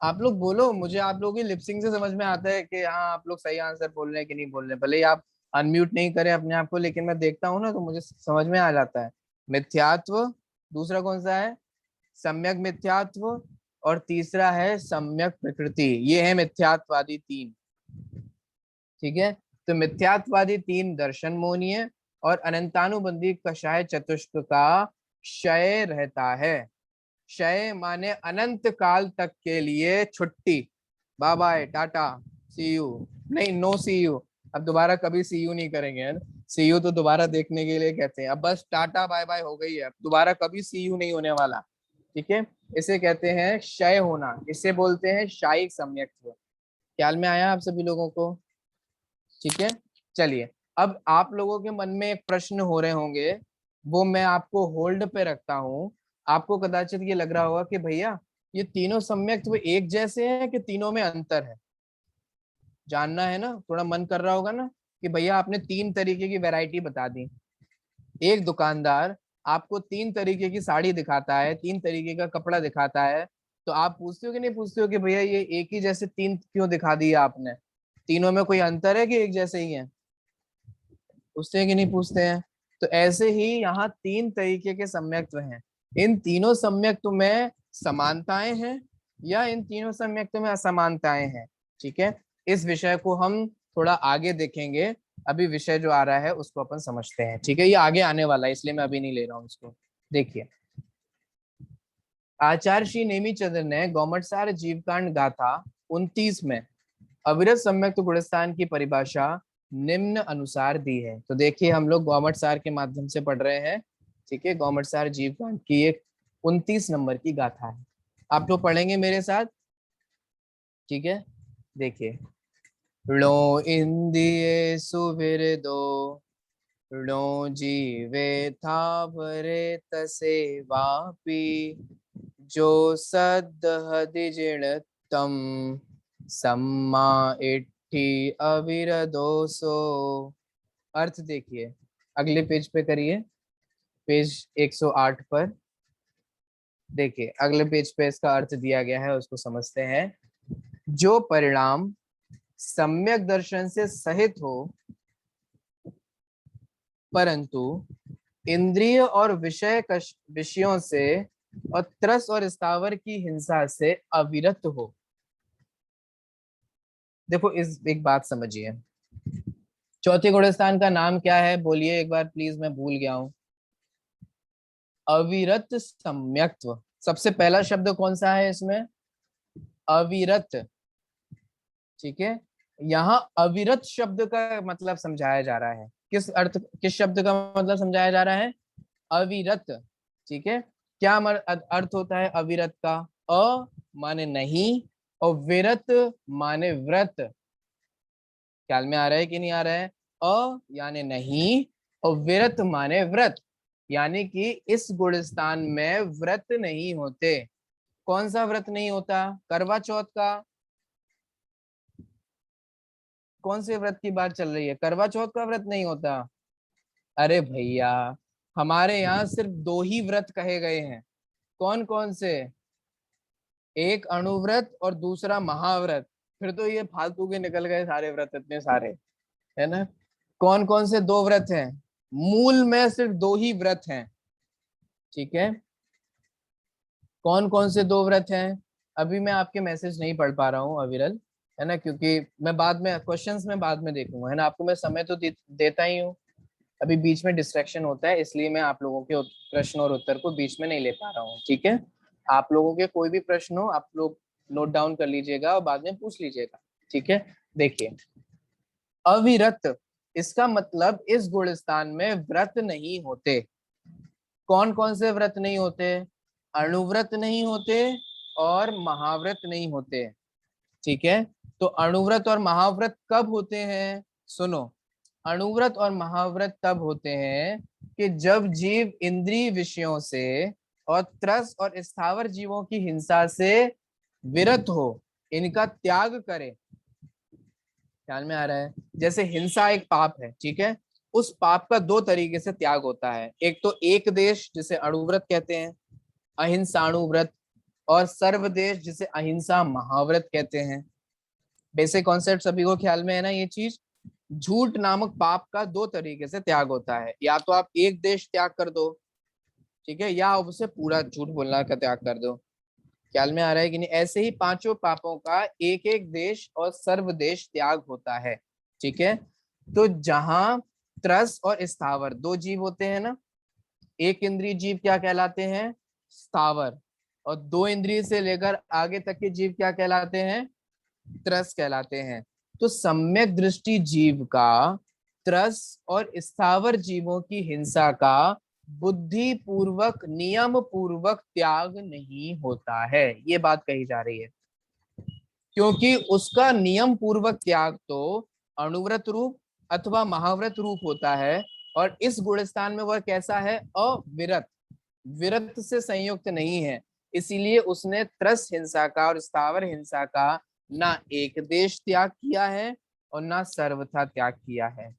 आप लोग बोलो, मुझे आप लोगों की लिपसिंग से समझ में आता है कि हाँ आप लोग सही आंसर बोल रहे हैं कि नहीं बोल रहे हैं, भले ही आप अनम्यूट नहीं करें अपने आप को, लेकिन मैं देखता हूँ ना तो मुझे समझ में आ जाता है। मिथ्यात्व, दूसरा कौन सा है? सम्यक मिथ्यात्व, और तीसरा है सम्यक प्रकृति। ये है मिथ्यात्वादी 3। ठीक है, तो मिथ्यात्वादी 3 दर्शन मोनीय और अनंतानुबंधी कषाय चतुष्क का क्षय रहता है। क्षय माने अनंत काल तक के लिए छुट्टी, bye bye tata see you, नहीं नो सी यू, अब दोबारा कभी सी यू नहीं करेंगे, है ना? सी यू तो दोबारा देखने के लिए कहते हैं, अब बस टाटा बाय बाय हो गई है, अब दोबारा कभी सी यू नहीं होने वाला। ठीक है, इसे कहते हैं क्षय होना, इसे बोलते हैं क्षायिक सम्यक्त्व। ख्याल में आया आप सभी लोगों को? ठीक है, चलिए अब आप लोगों के मन में एक प्रश्न हो रहे होंगे, वो मैं आपको होल्ड पे रखता हूँ। आपको कदाचित ये लग रहा होगा कि भैया ये तीनों सम्यक्त्व एक जैसे हैं कि तीनों में अंतर है? जानना है ना, थोड़ा मन कर रहा होगा ना कि भैया आपने 3 तरीके की वैरायटी बता दी, एक दुकानदार आपको 3 तरीके की साड़ी दिखाता है, 3 तरीके का कपड़ा दिखाता है, तो आप पूछते हो कि नहीं पूछते हो कि भैया ये एक ही जैसे तीन क्यों दिखा दिया आपने, तीनों में कोई अंतर है कि एक जैसे ही है? पूछते हैं कि नहीं पूछते हैं? तो ऐसे ही यहाँ तीन तरीके के सम्यक्त्व हैं। इन तीनों सम्यक्त्व में समानताएं हैं या इन तीनों सम्यक्त्व में असमानताएं हैं। ठीक है, इस विषय को हम थोड़ा आगे देखेंगे। अभी विषय जो आ रहा है उसको अपन समझते हैं। ठीक है, ये आगे आने वाला है इसलिए मैं अभी नहीं ले रहा हूँ इसको। देखिए, आचार्य श्री नेमीचंद्र ने गौमटसार जीवकांड गाथा 29 में अविरत सम्यक्त गुणस्थान की परिभाषा निम्न अनुसार दी है। तो देखिए, हम लोग गौमटसार के माध्यम से पढ़ रहे हैं। ठीक है, गौमटसार जीवकांड की एक 29 नंबर की गाथा है, आप लोग पढ़ेंगे मेरे साथ। ठीक है, देखिए, लो इंदिये सुविर दो, लो जीवे था भरे तसे वापी, जो सद्दहदिजिण तम सम्मा इट्ठी अविरदोसो। अर्थ देखिए, अगले पेज पे करिए, पेज 108 पर देखिए, अगले पेज पे इसका अर्थ दिया गया है, उसको समझते हैं। जो परिणाम सम्यक दर्शन से सहित हो परंतु इंद्रिय और विषयों से और त्रस और स्थावर की हिंसा से अविरत हो। देखो, इस एक बात समझिए, चौथे गुणस्थान का नाम क्या है? बोलिए एक बार प्लीज, मैं भूल गया हूं। अविरत सम्यक्त्व। सबसे पहला शब्द कौन सा है इसमें? अविरत। ठीक है, यहाँ अविरत शब्द का मतलब समझाया जा रहा है। किस शब्द का मतलब समझाया जा रहा है? अविरत। ठीक है, क्या अर्थ होता है अविरत का? अ माने नहीं और विरत माने व्रत। ख्याल में आ रहा है कि नहीं आ रहा है? अ यानी नहीं और विरत माने व्रत, यानी कि इस गुणस्थान में व्रत नहीं होते। कौन सा व्रत नहीं होता? करवा चौथ का। कौन से व्रत की बात चल रही है? करवा चौथ का व्रत नहीं होता। अरे भैया, हमारे यहाँ सिर्फ दो ही व्रत कहे गए हैं। कौन कौन से? एक अणुव्रत और दूसरा महाव्रत। फिर तो ये फालतू के निकल गए सारे व्रत, इतने सारे, है ना? कौन कौन से दो व्रत हैं? मूल में सिर्फ दो ही व्रत हैं। ठीक है, कौन कौन से दो व्रत हैं? अभी मैं आपके मैसेज नहीं पढ़ पा रहा हूँ अविरल, है ना, क्योंकि मैं बाद में क्वेश्चंस में बाद में देखूंगा, है ना। आपको मैं समय तो देता ही हूँ, अभी बीच में डिस्ट्रैक्शन होता है, इसलिए मैं आप लोगों के प्रश्न और उत्तर को बीच में नहीं ले पा रहा हूँ। ठीक है, आप लोगों के कोई भी प्रश्न हो आप लोग नोट डाउन कर लीजिएगा और बाद में पूछ लीजिएगा। ठीक है, देखिए, अविरत, इसका मतलब इस गुणस्थान में व्रत नहीं होते। कौन कौन से व्रत नहीं होते? अणुव्रत नहीं होते और महाव्रत नहीं होते। ठीक है, तो अणुव्रत और महाव्रत कब होते हैं? सुनो, अणुव्रत और महाव्रत तब होते हैं कि जब जीव इंद्रिय विषयों से और त्रस और स्थावर जीवों की हिंसा से विरत हो, इनका त्याग करे। ख्याल में आ रहा है? जैसे हिंसा एक पाप है, ठीक है, उस पाप का दो तरीके से त्याग होता है। एक तो एक देश जिसे अणुव्रत कहते हैं, अहिंसाणुव्रत, और सर्वदेश जिसे अहिंसा महाव्रत कहते हैं। बेसिक कॉन्सेप्ट सभी को ख्याल में है ना ये चीज? झूठ नामक पाप का दो तरीके से त्याग होता है, या तो आप एक देश त्याग कर दो, ठीक है, या उसे पूरा झूठ बोलना का त्याग कर दो। ख्याल में आ रहा है कि नहीं? ऐसे ही पांचों पापों का एक एक देश और सर्वदेश त्याग होता है। ठीक है, तो जहां त्रस और स्थावर दो जीव होते हैं ना, एक इंद्रिय जीव क्या कहलाते हैं? स्थावर, और दो इंद्रिय से लेकर आगे तक के जीव क्या कहलाते हैं? त्रस कहलाते हैं। तो सम्यक दृष्टि जीव का त्रस और स्थावर जीवों की हिंसा का बुद्धि पूर्वक नियम पूर्वक त्याग नहीं होता है, ये बात कही जा रही है। क्योंकि उसका नियम पूर्वक त्याग तो अणुव्रत रूप अथवा महाव्रत रूप होता है, और इस गुणस्थान में वह कैसा है? अविरत, विरत से संयुक्त नहीं है। इसीलिए उसने त्रस हिंसा का और स्थावर हिंसा का ना एक देश त्याग किया है और ना सर्वथा त्याग किया है।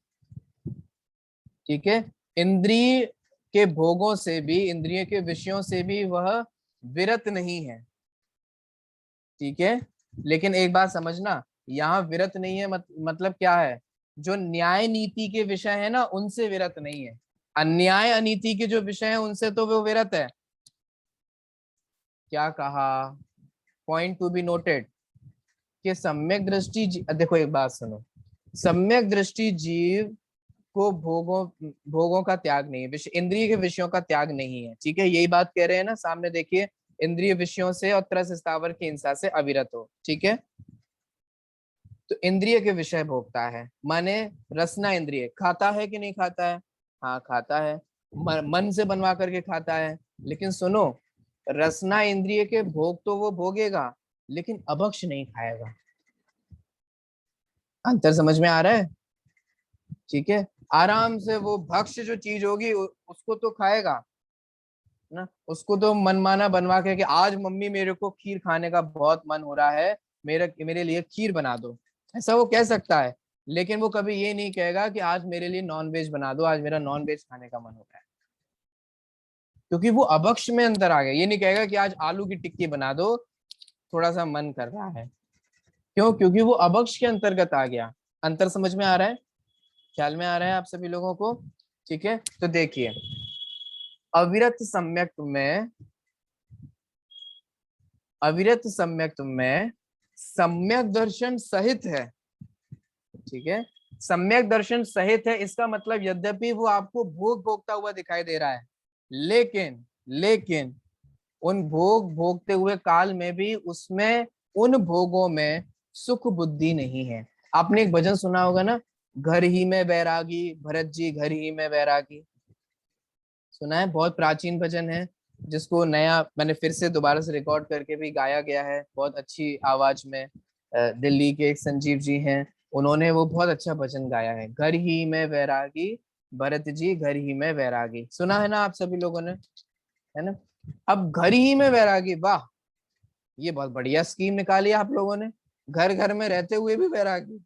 ठीक है, इंद्रिय के भोगों से भी, इंद्रिय के विषयों से भी वह विरत नहीं है। ठीक है, लेकिन एक बात समझना, यहाँ विरत नहीं है, मतलब क्या है, जो न्याय नीति के विषय है ना उनसे विरत नहीं है, अन्याय अनीति के जो विषय है उनसे तो वो विरत है। क्या कहा, पॉइंट टू बी नोटेड, कि सम्यक दृष्टि देखो एक बात सुनो, सम्यक दृष्टि जीव को भोगों का त्याग नहीं है, इंद्रिय के विषयों का त्याग नहीं है, ठीक है, यही बात कह रहे हैं ना, सामने देखिए, इंद्रिय विषयों से और त्रस स्थावर की हिंसा से अविरत हो, ठीक है। तो इंद्रिय के विषय भोगता है, माने रसना इंद्रिय, खाता है कि नहीं खाता है, हाँ खाता है, मन से बनवा करके खाता है, लेकिन सुनो, रसना इंद्रिय के भोग तो वो भोगेगा, लेकिन अभक्ष नहीं खाएगा। अंतर समझ में आ रहा है, ठीक है, आराम से वो भक्ष्य जो चीज होगी उसको तो खाएगा ना, उसको तो मनमाना बनवा के कि आज मम्मी मेरे को खीर खाने का बहुत मन हो रहा है, मेरे लिए खीर बना दो, ऐसा वो कह सकता है, लेकिन वो कभी ये नहीं कहेगा कि आज मेरे लिए नॉन वेज बना दो, आज मेरा नॉन वेज खाने का मन हो रहा है, क्योंकि वो अभक्ष में अंतर आ गया। ये नहीं कहेगा कि आज आलू की टिक्की बना दो, थोड़ा सा मन कर रहा है, क्यों, क्योंकि वो अभक्ष के अंतर्गत आ गया। अंतर समझ में आ रहा है, ख्याल में आ रहा है आप सभी लोगों को, ठीक है। तो देखिए, अविरत सम्यक में सम्यक दर्शन सहित है, ठीक है, सम्यक दर्शन सहित है, इसका मतलब यद्यपि वो आपको भोग भोगता हुआ दिखाई दे रहा है, लेकिन उन भोग भोगते हुए काल में भी उसमें, उन भोगों में सुख बुद्धि नहीं है। आपने एक भजन सुना होगा ना, घर ही में वैरागी, भरत जी घर ही में वैरागी, सुना है, बहुत प्राचीन भजन है, जिसको नया मैंने फिर से दोबारा से रिकॉर्ड करके भी गाया गया है, बहुत अच्छी आवाज में। दिल्ली के एक संजीव जी हैं, उन्होंने वो बहुत अच्छा भजन गाया है, घर ही में वैरागी, भरत जी घर ही में वैरागी, सुना है ना आप सभी लोगों ने, है ना। अब घर ही में वैरागी, वाह, ये बहुत बढ़िया स्कीम निकाली आप लोगों ने, घर घर में रहते हुए भी वैरागी,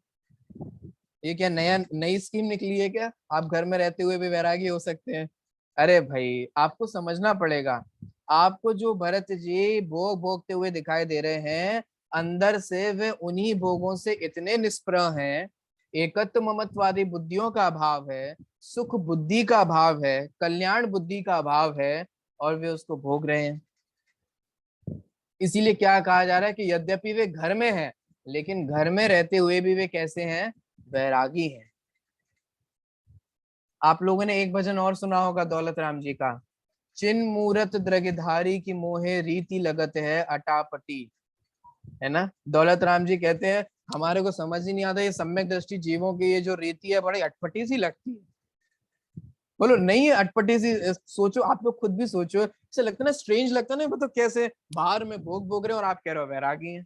ये क्या नई स्कीम निकली है क्या, आप घर में रहते हुए भी वैरागी हो सकते हैं। अरे भाई आपको समझना पड़ेगा, आपको जो भरत जी भोग भोगते हुए दिखाई दे रहे हैं, अंदर से वे उन्हीं भोगों से इतने निष्प्रह हैं, एकत्व ममत्वादी बुद्धियों का अभाव है, सुख बुद्धि का अभाव है, कल्याण बुद्धि का अभाव है, और वे उसको भोग रहे हैं। इसीलिए क्या कहा जा रहा है कि यद्यपि वे घर में हैं, लेकिन घर में रहते हुए भी वे कैसे हैं, वैरागी हैं। आप लोगों ने एक भजन और सुना होगा दौलत राम जी का, चिन मूरत द्रगधारी की मोहे रीति लगत है अटापटी, है ना। दौलत राम जी कहते हैं हमारे को समझ ही नहीं आता, ये सम्यक दृष्टि जीवों की ये जो रीति है बड़ी अटपटी सी लगती है। बोलो नहीं है अटपटी सी, सोचो आप लोग खुद भी सोचो, ऐसा लगता है ना, स्ट्रेंज लगता है ना, मतलब कैसे बाहर में भोग भोग रहे हो और आप कह रहे हो वैरागी हैं,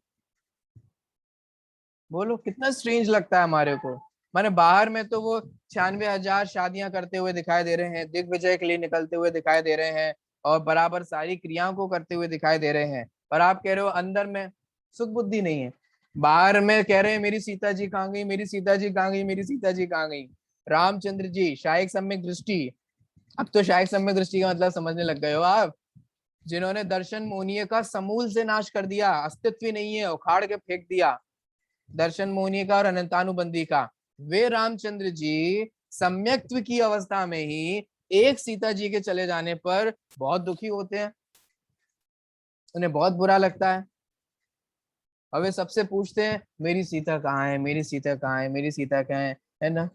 बोलो कितना स्ट्रेंज लगता है हमारे को। माने बाहर में तो वो 96,000 शादियां करते हुए दिखाई दे रहे हैं, दिग्विजय के लिए निकलते हुए दिखाई दे रहे हैं, और बराबर सारी क्रियाओं को करते हुए दिखाई दे रहे हैं, और आप कह रहे हो अंदर में सुख बुद्धि नहीं है। बाहर में कह रहे हैं मेरी सीता जी कहाँ गई, मेरी सीता जी कहाँ गई, मेरी सीता जी कहाँ गई। रामचंद्र जी शायक सम्यक दृष्टि, अब तो शायक सम्यक दृष्टि का मतलब समझने लग गए हो आप, जिन्होंने दर्शन मोहनीय का समूल से नाश कर दिया, अस्तित्व ही नहीं है, उखाड़ के फेंक दिया दर्शन मोहनी का और अनंतानुबंधी का, वे रामचंद्र जी सम्यक्त्व की अवस्था में ही एक सीता जी के चले जाने पर बहुत दुखी होते हैं, उन्हें बहुत बुरा लगता है, और वे सबसे पूछते हैं मेरी सीता कहाँ है, मेरी सीता कहाँ है, मेरी सीता कहाँ है ना।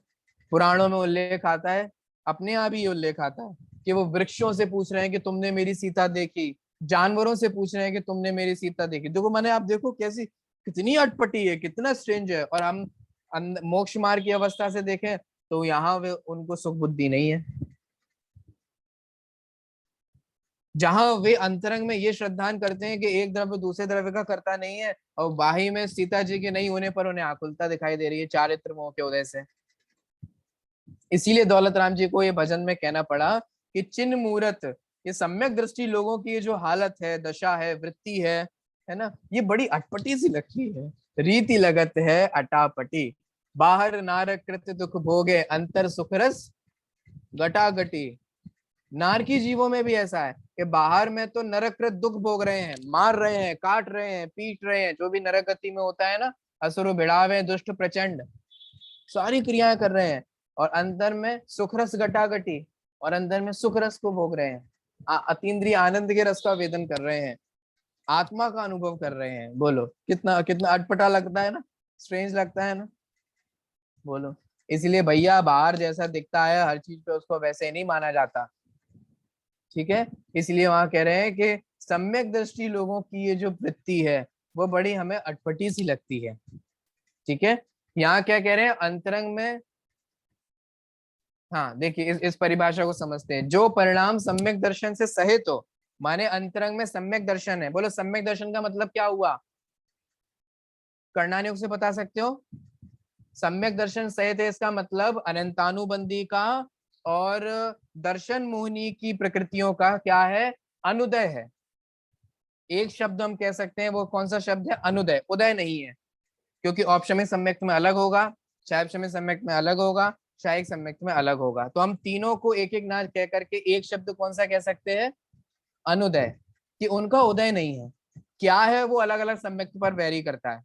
पुराणों में उल्लेख आता है, अपने आप ही उल्लेख आता है कि वो वृक्षों से पूछ रहे हैं कि तुमने मेरी सीता देखी, जानवरों से पूछ रहे हैं कि तुमने मेरी सीता देखी। देखो मैंने, आप देखो कैसी, कितनी अटपटी है, कितना स्ट्रेंज है। और हम मोक्ष मार्ग की अवस्था से देखें तो यहाँ वे उनको सुख बुद्धि नहीं है, जहां वे अंतरंग में ये श्रद्धान करते हैं कि एक द्रव्य दूसरे द्रव्य का करता नहीं है, और बाही में सीता जी के नहीं होने पर उन्हें आकुलता दिखाई दे रही है चारित्र मोह के उदय से। इसीलिए दौलत राम जी को ये भजन में कहना पड़ा कि चिन्ह मूर्त, ये सम्यक दृष्टि लोगों की ये जो हालत है, दशा है, वृत्ति है ना, ये बड़ी अटपटी सी लगती है, रीति लगत है अटापटी, बाहर नारक कृत दुख भोगे अंतर सुख रस गटागटी, नारकी जीवों में भी ऐसा है कि बाहर में तो नरकृत दुख भोग रहे हैं, मार रहे हैं, काट रहे हैं, पीट रहे हैं, जो भी नरक गति में होता है ना, असुर भिड़ावे दुष्ट प्रचंड, सारी क्रियाएं कर रहे हैं, और अंदर में सुख रस घटाघटी, और अंदर में सुख रस को भोग रहे हैं, अतीन्द्रिय आनंद के रस का वेदन कर रहे हैं, आत्मा का अनुभव कर रहे हैं। बोलो कितना कितना अटपटा लगता है ना, स्ट्रेंज लगता है ना। बोलो, इसलिए भैया बाहर जैसा दिखता है हर चीज पे उसको वैसे नहीं माना जाता, ठीक है। इसलिए वहां कह रहे हैं कि सम्यक दृष्टि लोगों की ये जो वृत्ति है वो बड़ी हमें अटपटी सी लगती है, ठीक है। यहाँ क्या कह रहे हैं, अंतरंग में, हाँ देखिए इस परिभाषा को समझते हैं। जो परिणाम सम्यक दर्शन से सहित हो, माने अंतरंग में सम्यक दर्शन है। बोलो सम्यक दर्शन का मतलब क्या हुआ, कर्णानुयोग से बता सकते हो। सम्यक दर्शन सहित है, इसका मतलब अनंतानुबंधी का और दर्शन मोहिनी की प्रकृतियों का क्या है, अनुदय है। एक शब्द हम कह सकते हैं, वो कौन सा शब्द है, अनुदय, उदय नहीं है, क्योंकि औपशमिक सम्यक्त में अलग होगा, शायपशमिक सम्यक्त में अलग होगा, शायिक सम्यक्त में अलग होगा। तो हम तीनों को एक एक ना कह करके एक शब्द कौन सा कह सकते हैं, अनुदय, कि उनका उदय नहीं है। क्या है वो अलग अलग सम्यक्त पर वेरी करता है।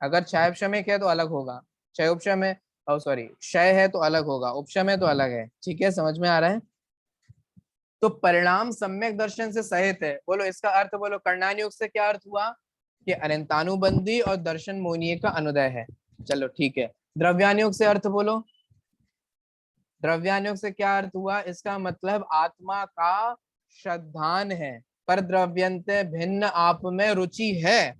अगर क्षयपशमिक है तो अलग होगा, क्षयोपशम है, सॉरी क्षय है तो अलग होगा, उपशम है तो अलग है, ठीक है, समझ में आ रहा है। तो परिणाम सम्यक दर्शन से सहित है। बोलो इसका अर्थ बोलो, कर्णानुयोग से क्या अर्थ हुआ कि अनंतानुबंधी और दर्शन मोहनीय का अनुदय है। चलो ठीक है। द्रव्यानुयोग से अर्थ बोलो, द्रव्यानुयोग से क्या अर्थ हुआ, इसका मतलब आत्मा का श्रद्धान है, पर द्रव्यंते भिन्न आप में रुचि है,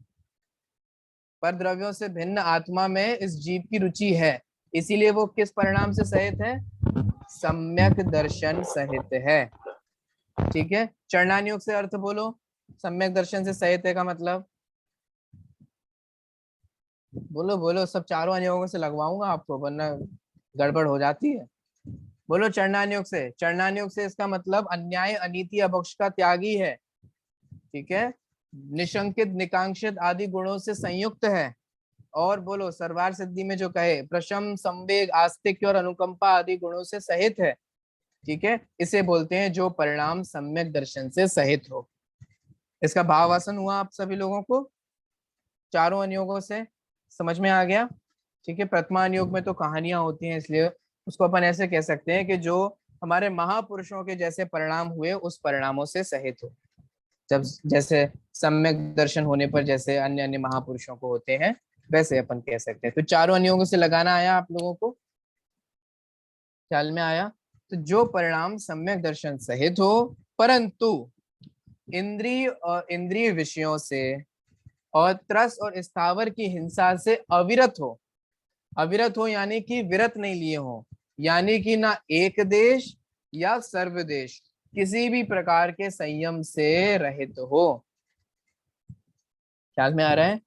पर द्रव्यों से भिन्न आत्मा में इस जीव की रुचि है, इसीलिए वो किस परिणाम से सहित है, सम्यक दर्शन सहित है, ठीक है। चरणानुयोग से अर्थ बोलो, सम्यक दर्शन से सहित है का मतलब, बोलो बोलो, सब चारों अनुयोगों से लगवाऊंगा आपको वरना गड़बड़ हो जाती है। बोलो चरणानुयोग से, चरणानुयोग से इसका मतलब अन्याय अनीति अभक्ष का त्यागी है, ठीक है, निशंकित निकांक्षित आदि गुणों से संयुक्त है, और बोलो सर्वार सिद्धि में जो कहे प्रशम संवेग आस्तिक्य और अनुकंपा आदि गुणों से सहित है, ठीक है। इसे बोलते हैं जो परिणाम सम्यक दर्शन से सहित हो। इसका भावासन हुआ आप सभी लोगों को, चारों अनुयोगों से समझ में आ गया, ठीक है। प्रथमा अनुयोग में तो कहानियां होती हैं, इसलिए उसको अपन ऐसे कह सकते हैं कि जो हमारे महापुरुषों के जैसे परिणाम हुए उस परिणामों से सहित हो। जब जैसे सम्यक दर्शन होने पर जैसे अन्य अन्य महापुरुषों को होते हैं वैसे अपन कह सकते हैं। तो चारों अनुयोगों से लगाना आया आप लोगों को, ख्याल में आया। तो जो परिणाम सम्यक दर्शन सहित हो परंतु इंद्रिय विषयों से और त्रस और स्थावर की हिंसा से अविरत हो, अविरत हो यानी कि विरत नहीं लिए हो, यानी कि ना एक देश या सर्वदेश किसी भी प्रकार के संयम से रहित हो। ख्याल में आ रहा है,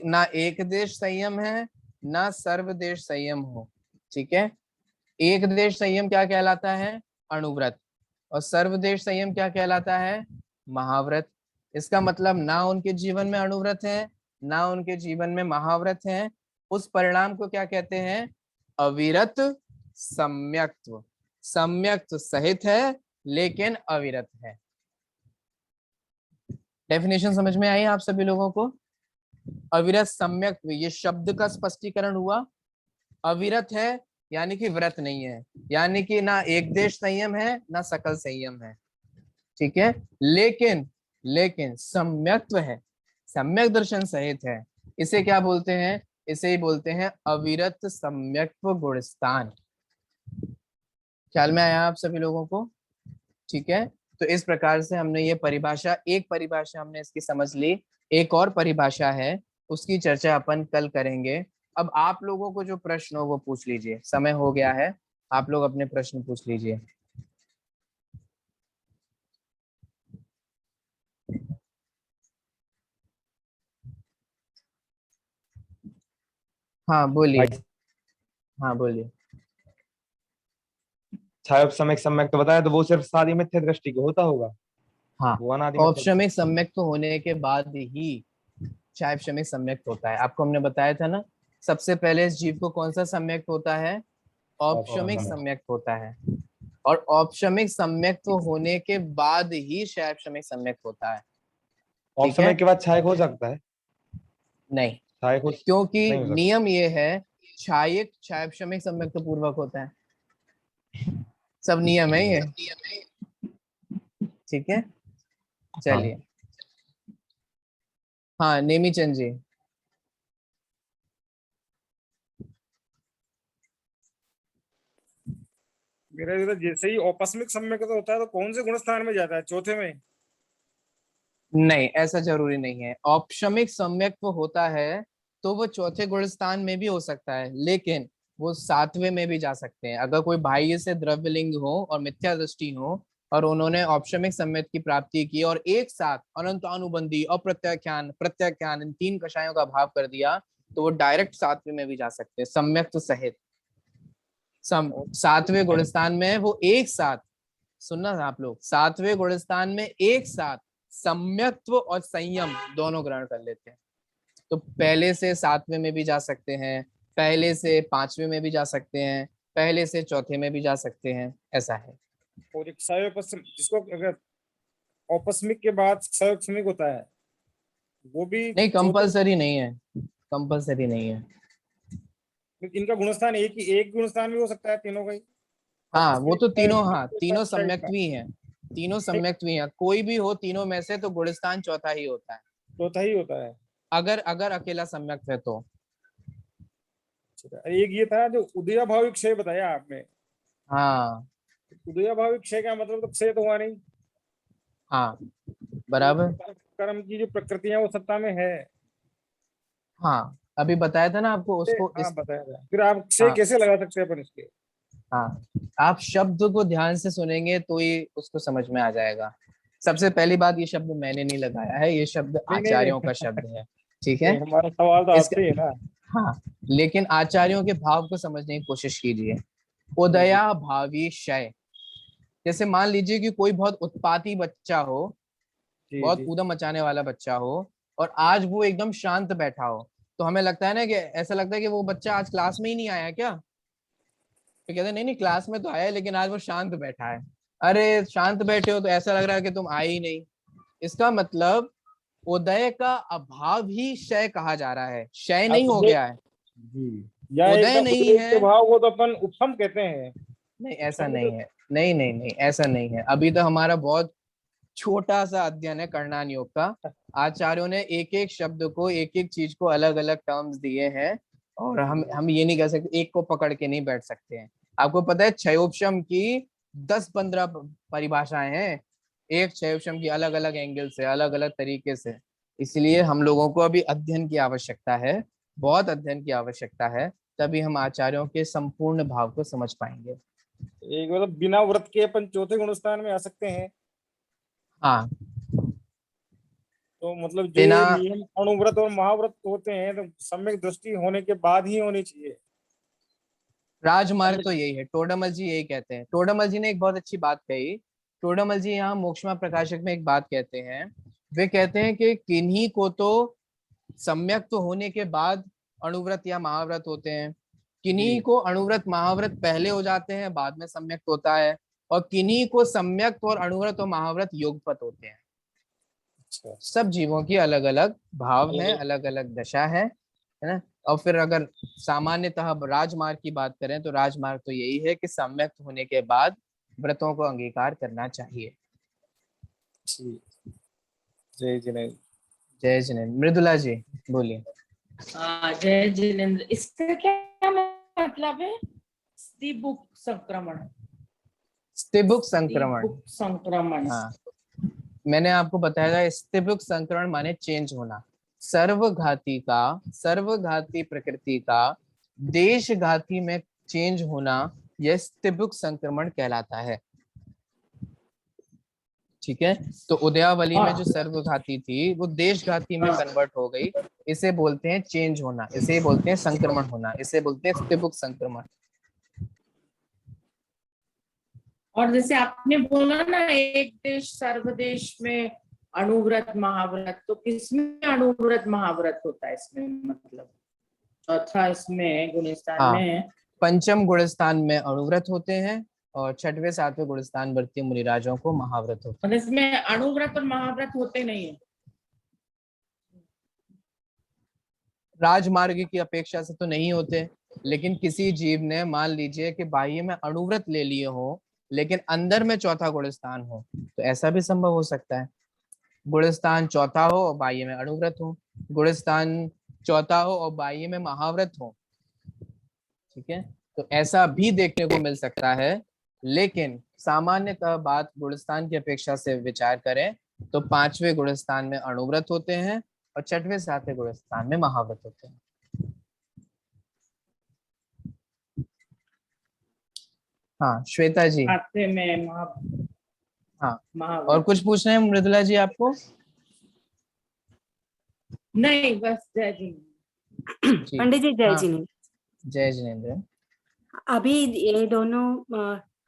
ना एक देश संयम है ना सर्वदेश संयम हो, ठीक है। एक देश संयम क्या कहलाता है, अणुव्रत, और सर्वदेश संयम क्या कहलाता है, महाव्रत। इसका मतलब ना उनके जीवन में अणुव्रत है ना उनके जीवन में महाव्रत है, उस परिणाम को क्या कहते हैं, अविरत सम्यक्त्व। सम्यक्त्व सहित है लेकिन अविरत है। डेफिनेशन समझ में आई आप सभी लोगों को। अविरत सम्यक्त्व ये शब्द का स्पष्टीकरण हुआ। अविरत है यानी कि व्रत नहीं है, यानी कि ना एक देश संयम है ना सकल संयम है, ठीक है। लेकिन लेकिन सम्यक्त्व है, सम्यक दर्शन सहित है। इसे क्या बोलते हैं, इसे ही बोलते हैं अविरत सम्यक्त्व गुणस्थान। ख्याल में आया आप सभी लोगों को, ठीक है। तो इस प्रकार से हमने ये परिभाषा, एक परिभाषा हमने इसकी समझ ली, एक और परिभाषा है उसकी चर्चा अपन कल करेंगे। अब आप लोगों को जो प्रश्न हो वो पूछ लीजिए, समय हो गया है, आप लोग अपने प्रश्न पूछ लीजिए। हाँ बोलिए, भाई हाँ बोलिए। छायोप सम्यक सम्यक तो बताया, तो वो सिर्फ सारी मिथ्या दृष्टि को होता होगा, हाँ, वो अनादि मिथ्या दृष्टि। औपशमिक सम्यक्त होने के बाद ही क्षायपशमिक सम्यक्त होता है। आपको हमने बताया था ना, सबसे पहले इस जीव को कौन सा सम्यक्त होता है, औपशमिक औपशमिक। सम्यक्त होता है। और औपशमिक सम्यक्त्व होने के बाद ही शैवशमिक सम्यक्त्व होता है। और ठीक समय है? के बाद छायक हो सकता है? नहीं, छायक हो क्योंकि नहीं हो सकता। नियम ये है, छायक शैवशमिक सम्यक्त्व पूर्वक होता है। सब नियम है ये। ठीक है, चलिए। हाँ, नेमीचंद जी। मेरा इधर जैसे ही औपस्मिक सम्यक तो होता है तो कौन से गुण स्थान में जाता है, चौथे में? नहीं, ऐसा जरूरी नहीं है। औपशमिक सम्यक्त्व होता है तो वो चौथे गुण स्थान में भी हो सकता है, लेकिन वो सातवें में भी जा सकते हैं। अगर कोई बाह्य से द्रव्यलिंग हो और मिथ्या दृष्टि हो और उन्होंने औपशमिक सम्यक की प्राप्ति की और एक साथ अनंतानुबंधी, अप्रत्याख्यान, प्रत्याख्यान, इन तीन कषायों का भाव कर दिया, तो वो डायरेक्ट सातवें में भी जा सकते हैं, सम्यक्त्व सहित। सातवें गुण स्थान में वो एक साथ, सुनना आप लोग, सातवें गुण स्थान में एक साथ सम्यक्त्व और संयम दोनों ग्रहण कर लेते हैं। तो पहले से सातवें में भी जा सकते हैं, पहले से पांचवें में भी जा सकते हैं, पहले से चौथे में भी जा सकते हैं, ऐसा है। और एक क्षयोपस्मिक, जिसको अगर औपस्मिक के बाद क्षयोपस्मिक होता है, वो भी नहीं, चौथे। कंपलसरी नहीं है, कंपलसरी नहीं है। इनका गुणस्थान एक गुणस्थान भी हो सकता है तीनों का ही। हाँ, वो औपस्मिक, तो तीनों, हाँ, क्षयोपस्मिक, तीनों क्षयिक का। सम्यक्त्वी हैं। तीनों सम्यक्त्वी हैं, कोई भी हो तीनों में से तो गुण स्थान चौथा ही होता है, चौथा ही होता है। अगर अगर अकेला सम्यक्त है तो। एक ये था जो उदयाभावी क्षय बताया आपने। हाँ उदयाभावी क्षय का मतलब तो क्षय तो हुआ नहीं। हाँ, तो बराबर। कर्म की जो प्रकृति है वो सत्ता में है। हाँ, अभी बताया था ना आपको उसको हाँ इस। बताया था, फिर आप क्षय हाँ कैसे लगा सकते हैं अपन इसके? हाँ, आप शब्द को ध्यान से सुनेंगे तो ही उसको समझ में आ जाएगा। सबसे पहली बात, ये शब्द मैंने नहीं लगाया है, ये शब्द नहीं नहीं आचार्यों नहीं, का शब्द है। ठीक है? नहीं हमारा सवाल तो इसका, आपसे ही है ना। हाँ, लेकिन आचार्यों के भाव को समझने की कोशिश कीजिए। जी जी उदया भावी क्षय, जैसे मान लीजिए कि कोई बहुत उत्पाती बच्चा हो, जी बहुत जी। ऊधम मचाने वाला बच्चा हो, और आज वो एकदम शांत बैठा हो, तो हमें लगता है ना कि ऐसा लगता है कि वो बच्चा आज क्लास में ही नहीं आया क्या? तो कहते हैं नहीं नहीं, क्लास में तो आया है, लेकिन आज वो शांत बैठा है। अरे शांत बैठे हो तो ऐसा लग रहा है कि तुम आए ही नहीं। इसका मतलब उदय का अभाव ही क्षय कहा जा रहा है, क्षय अब नहीं हो उदय, गया है। जी, या उदय एकदम नहीं उदय है। के भाव को तो अपन उपसम कहते हैं। नहीं, ऐसा उपसम नहीं है। नहीं नहीं नहीं, ऐसा नहीं है। अभी तो हमारा बहुत छोटा सा अध्ययन है करणान योग का। आचार्यों ने एक एक शब्द को, एक एक चीज को अलग अलग टर्म्स दिए हैं, और हम ये नहीं कह सकते, एक को पकड़ के नहीं बैठ सकते हैं। आपको पता है क्षयोपशम की 10-15 परिभाषाएं हैं, एक क्षयोपशम की अलग अलग एंगल से, अलग अलग तरीके से। इसलिए हम लोगों को अभी अध्ययन की आवश्यकता है, बहुत अध्ययन की आवश्यकता है, तभी हम आचार्यों के संपूर्ण भाव को समझ पाएंगे। एक मतलब बिना व्रत के अपन चौथे गुणस्थान में आ सकते हैं। हाँ, तो मतलब जो बिना, ये नियम अणुव्रत और महाव्रत होते हैं तो सम्यक दृष्टि होने के बाद ही होनी चाहिए। राजमार्ग तो यही है, टोडामल जी यही कहते हैं। टोडामल जी ने एक बहुत अच्छी बात कही। टोडामल जी यहाँ मोक्षमा प्रकाशक में एक बात कहते हैं। वे कहते हैं कि किन्हीं को तो सम्यक तो होने के बाद अणुव्रत या महाव्रत होते हैं, किन्हीं जी। को अणुव्रत महाव्रत पहले हो जाते हैं, बाद में सम्यक होता है, और किन्हीं को सम्यक और अणुव्रत और महाव्रत योगपत होते हैं। अच्छा। सब जीवों की अलग अलग भाव है, अलग अलग अलग दशा है ना? और फिर अगर सामान्यतः राजमार्ग की बात करें तो राजमार्ग तो यही है कि सम्यक होने के बाद व्रतों को अंगीकार करना चाहिए। ठीक। जय जिनेन्द्र। जय जिनेन्द्र। मृदुला जी बोलिए। जय जिनेन्द्र, इसका क्या मतलब है? स्त्रीबुक संक्रमण। स्तिबुक संक्रमण। स्त्रीबुक संक्रमण। हाँ, मैंने आपको बताया था, स्तिबुक संक्रमण माने चेंज होना। सर्वघाती का, सर्वघाती प्रकृति का देशघाती में चेंज होना, यह स्तिबुक संक्रमण कहलाता है। ठीक है? तो उदयावली में जो सर्वघाती थी वो देशघाती में कन्वर्ट हो गई। इसे बोलते हैं चेंज होना, इसे बोलते हैं संक्रमण होना, इसे बोलते हैं स्तिबुक संक्रमण। और जैसे आपने बोला ना, एक देश सर्वदेश में अणुव्रत महाव्रत, तो किसमें अणुव्रत महाव्रत होता है इसमें? मतलब चौथा इसमें गुणस्थान हाँ, में पंचम गुण स्थान में अणुव्रत होते हैं, और 6वें 7वें गुणस्थान व्रती मुनिराजों को महाव्रत होता और इसमें अणुव्रत और महाव्रत होते नहीं है। है। राजमार्ग की अपेक्षा से तो नहीं होते, लेकिन किसी जीव ने मान लीजिए कि बाह्य में अणुव्रत ले लिए हो लेकिन अंदर में चौथा गुणस्थान हो, तो ऐसा भी संभव हो सकता है। गुणस्थान चौथा हो और बाह्य में अणुव्रत हो, गुणस्थान चौथा हो और बाह्य में महाव्रत हो, ठीक है, तो ऐसा भी देखने को मिल सकता है। लेकिन सामान्यतः बात गुणस्थान की अपेक्षा से विचार करें तो 5वें गुणस्थान में अणुव्रत होते हैं और 6वें 7वें गुणस्थान में महाव्रत होते हैं। हाँ श्वेता जी। खाते में हाँ, महाव्रत। और कुछ पूछना है मृदुला जी आपको? नहीं, बस जय जी। जी। पंडित जी जय हाँ, जिनेन्द्र। जय जिनेन्द्र। अभी ये दोनों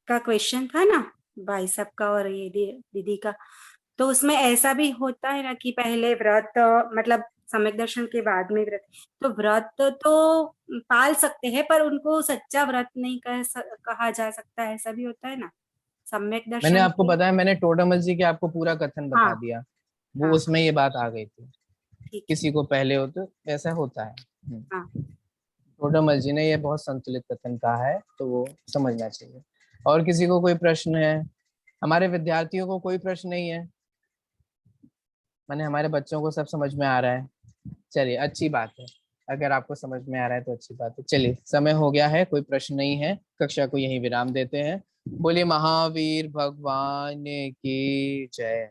का क्वेश्चन था ना, भाई साहब का और ये दीदी का, तो उसमें ऐसा भी होता है ना कि पहले व्रत मतलब सम्यक दर्शन के बाद में व्रत, तो व्रत तो पाल सकते हैं पर उनको सच्चा व्रत नहीं कहा जा सकता, ऐसा भी होता है ना सम्यक दर्शन मैंने आपको के। बताया, मैंने टोडरमल जी के आपको पूरा कथन बता हाँ, दिया, वो हाँ, उसमें ये बात आ गई थी, ठीक है। किसी को पहले हो तो ऐसा होता है। हाँ, टोडरमल जी ने ये बहुत संतुलित कथन कहा है, तो वो समझना चाहिए। और किसी को कोई प्रश्न है? हमारे विद्यार्थियों को कोई प्रश्न नहीं है? माने हमारे बच्चों को सब समझ में आ रहा है? चलिए अच्छी बात है, अगर आपको समझ में आ रहा है तो अच्छी बात है। चलिए समय हो गया है, कोई प्रश्न नहीं है, कक्षा को यहीं विराम देते हैं। बोलिए महावीर भगवान की जय।